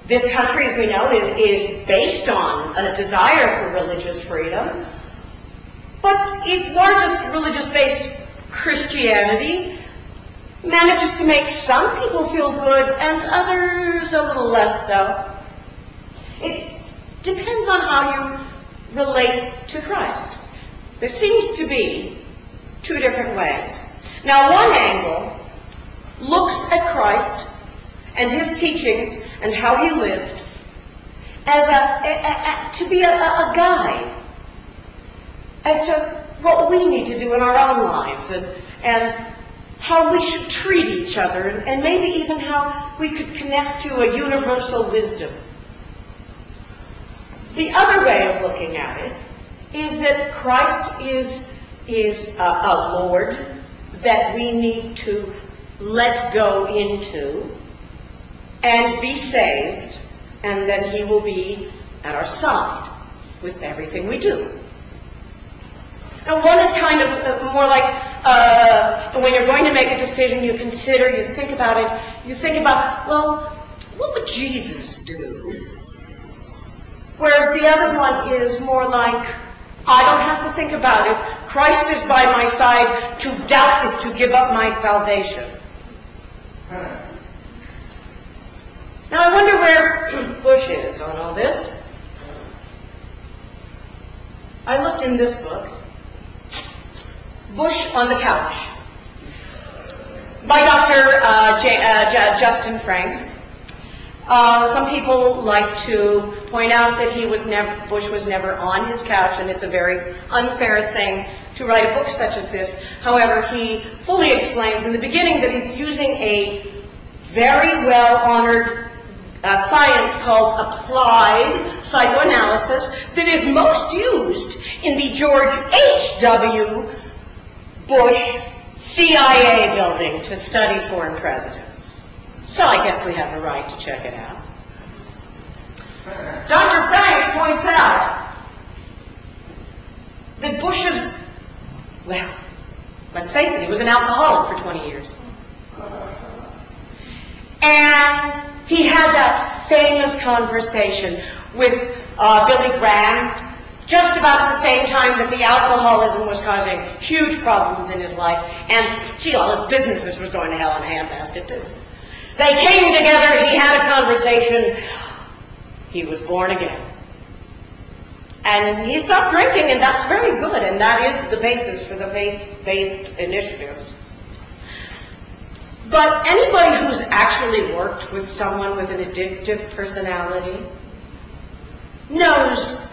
Speaker 1: This country, as we know, is based on a desire for religious freedom, but its largest religious base, Christianity, manages to make some people feel good and others a little less so. It depends on how you relate to Christ. There seems to be two different ways. Now, one angle looks at Christ and his teachings and how he lived as to be a guide as to what we need to do in our own lives and how we should treat each other and maybe even how we could connect to a universal wisdom. The other way of looking at it is that Christ is a Lord that we need to let go into and be saved, and then he will be at our side with everything we do. Now, one is kind of more like when you're going to make a decision, you consider, you think about it, you think about, well, what would Jesus do? Whereas the other one is more like, I don't have to think about it. Christ is by my side. To doubt is to give up my salvation. Now, I wonder where Bush is on all this. I looked in this book, Bush on the Couch, by Dr. Justin Frank. Some people like to point out that Bush was never on his couch, and it's a very unfair thing to write a book such as this. However, he fully explains in the beginning that he's using a very well-honored science called applied psychoanalysis that is most used in the George H.W. Bush CIA building to study foreign presidents. So I guess we have a right to check it out. Dr. Frank points out that Bush is, well, let's face it, he was an alcoholic for 20 years. And he had that famous conversation with Billy Graham just about at the same time that the alcoholism was causing huge problems in his life, and gee, all his businesses were going to hell in a handbasket too. They came together, he had a conversation, he was born again. And he stopped drinking, and that's very good, and that is the basis for the faith-based initiatives. But anybody who's actually worked with someone with an addictive personality knows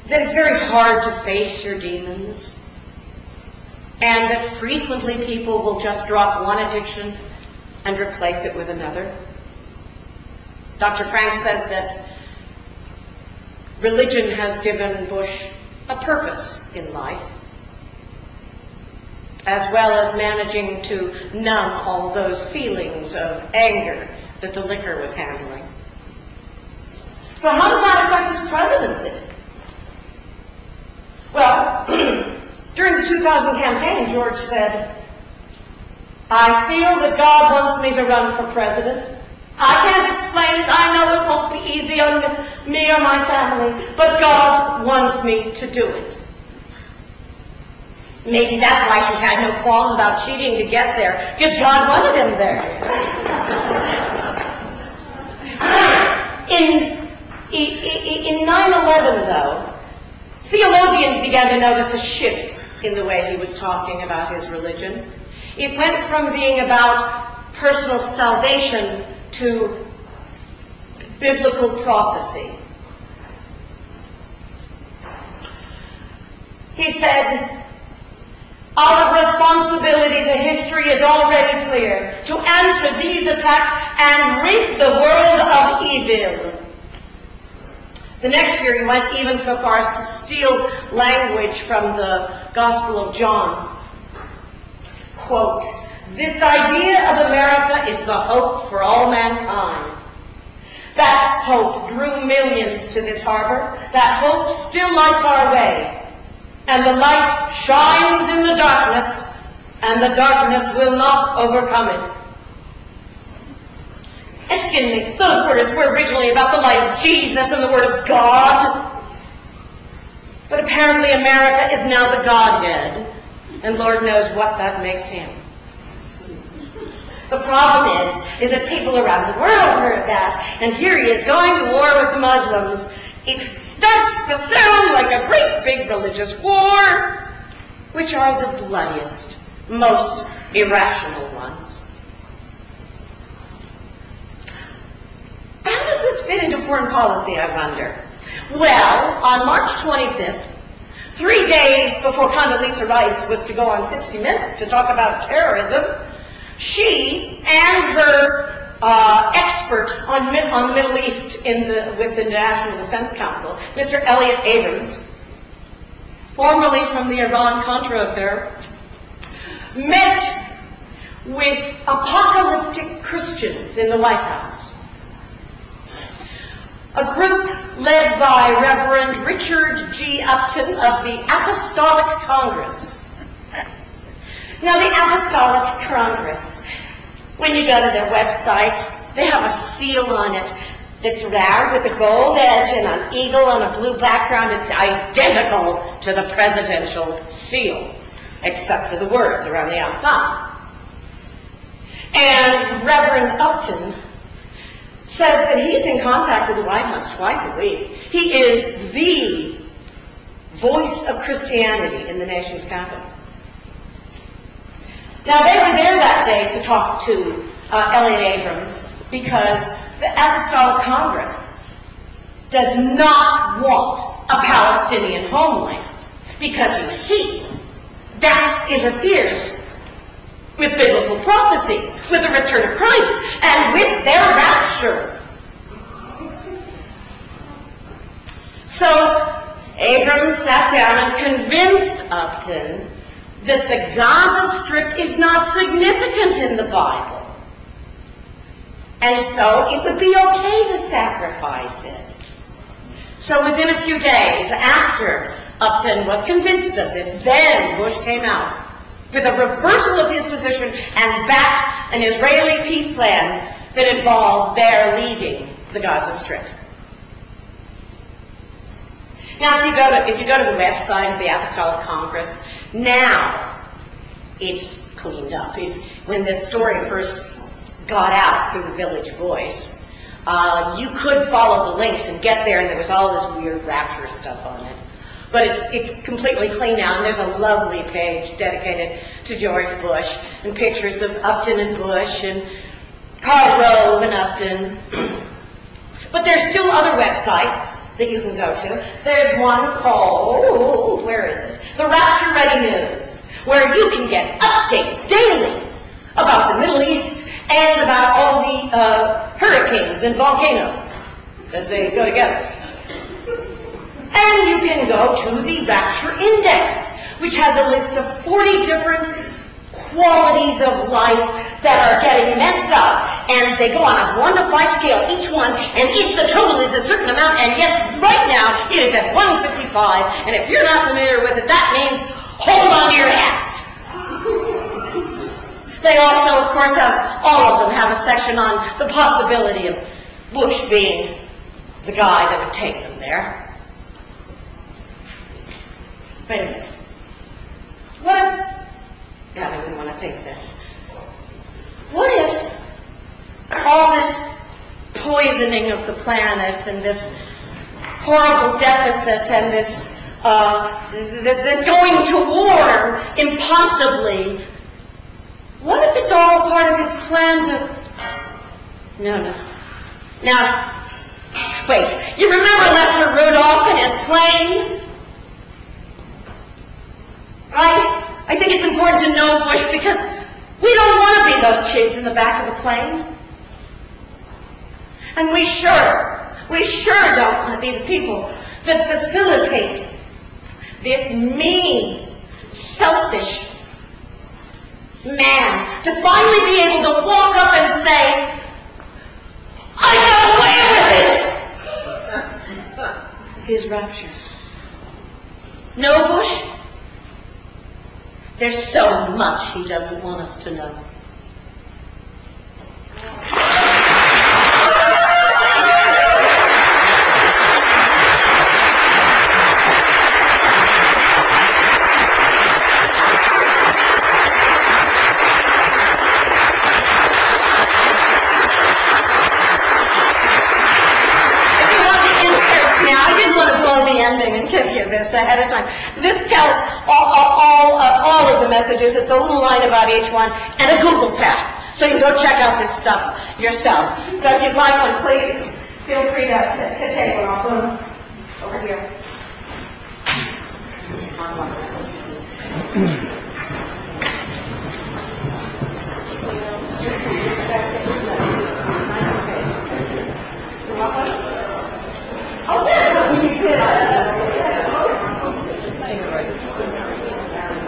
Speaker 1: that it's very hard to face your demons, and that frequently people will just drop one addiction and replace it with another. Dr. Frank says that religion has given Bush a purpose in life, as well as managing to numb all those feelings of anger that the liquor was handling. So how does that affect his presidency? Well, during the 2000 campaign, George said, I feel that God wants me to run for president. I can't explain it. I know it won't be easy on me or my family, but God wants me to do it. Maybe that's why he had no qualms about cheating to get there, because God wanted him there. In 9/11, though, theologians began to notice a shift in the way he was talking about his religion. It went from being about personal salvation to biblical prophecy. He said, our responsibility to history is already clear, to answer these attacks and rid the world of evil. The next year he went even so far as to steal language from the Gospel of John. Quote, this idea of America is the hope for all mankind. That hope drew millions to this harbor. That hope still lights our way. And the light shines in the darkness, and the darkness will not overcome it. Excuse me, those words were originally about the light of Jesus and the Word of God. But apparently America is now the Godhead, and Lord knows what that makes him. The problem is that people around the world heard that, and here he is going to war with the Muslims. It starts to sound like a great big religious war, which are the bloodiest, most irrational ones. How does this fit into foreign policy, I wonder? Well, on March 25th, 3 days before Condoleezza Rice was to go on 60 Minutes to talk about terrorism, she and her expert on the Middle East with the National Defense Council, Mr. Elliot Abrams, formerly from the Iran-Contra affair, met with apocalyptic Christians in the White House. A group led by Reverend Richard G. Upton of the Apostolic Congress. Now, the Apostolic Congress, when you go to their website, they have a seal on it that's round with a gold edge and an eagle on a blue background. It's identical to the presidential seal, except for the words around the outside. And Reverend Upton says that he's in contact with the White House twice a week. He is the voice of Christianity in the nation's capital. Now, they were there that day to talk to Elliot Abrams because the Apostolic Congress does not want a Palestinian homeland because, you see, that interferes with biblical prophecy, with the return of Christ, and with their rapture. So Abrams sat down and convinced Upton that the Gaza Strip is not significant in the Bible, and so it would be okay to sacrifice it. So within a few days after Upton was convinced of this, then Bush came out with a reversal of his position and backed an Israeli peace plan that involved their leaving the Gaza Strip. Now, if you go to the website of the Apostolic Congress, now it's cleaned up. When this story first got out through the Village Voice, you could follow the links and get there, and there was all this weird rapture stuff on it. But it's completely clean now, and there's a lovely page dedicated to George Bush, and pictures of Upton and Bush, and Karl Rove and Upton. But there's still other websites that you can go to. There's one called, where is it? The Rapture Ready News, where you can get updates daily about the Middle East and about all the hurricanes and volcanoes, as they go together. And you can go to the Rapture Index, which has a list of 40 different qualities of life that are getting messed up, and they go on a 1 to 5 scale, each one, and if the total is a certain amount, and yes, right now it is at 155, and if you're not familiar with it, that means hold on to your hats. They also, of course, all of them have a section on the possibility of Bush being the guy that would take them there. Wait a minute. What if, God, I wouldn't want to think this. What if all this poisoning of the planet and this horrible deficit and this that's going to war impossibly. What if it's all part of his plan to... No. Now, wait, you remember Lesser Rudolph and his plane? Right? I think it's important to know, Bush, because we don't want to be those kids in the back of the plane. And we sure don't want to be the people that facilitate this mean, selfish man to finally be able to walk up and say, I got away with it! His rapture. No, Bush? There's so much he doesn't want us to know. Ahead of time. This tells all of the messages. It's a little line about each one and a Google path. So you can go check out this stuff yourself. So if you'd like one, please feel free to take one. I'll put them over here. You're welcome. Oh, there's what you did.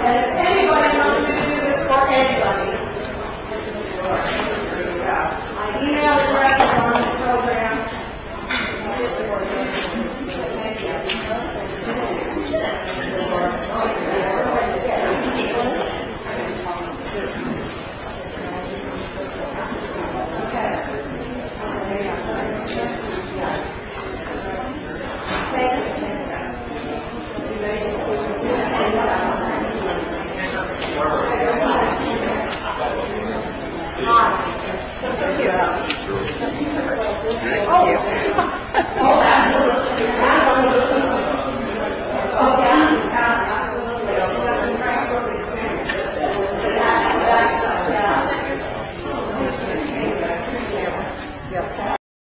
Speaker 1: And if anybody wants me to do this for any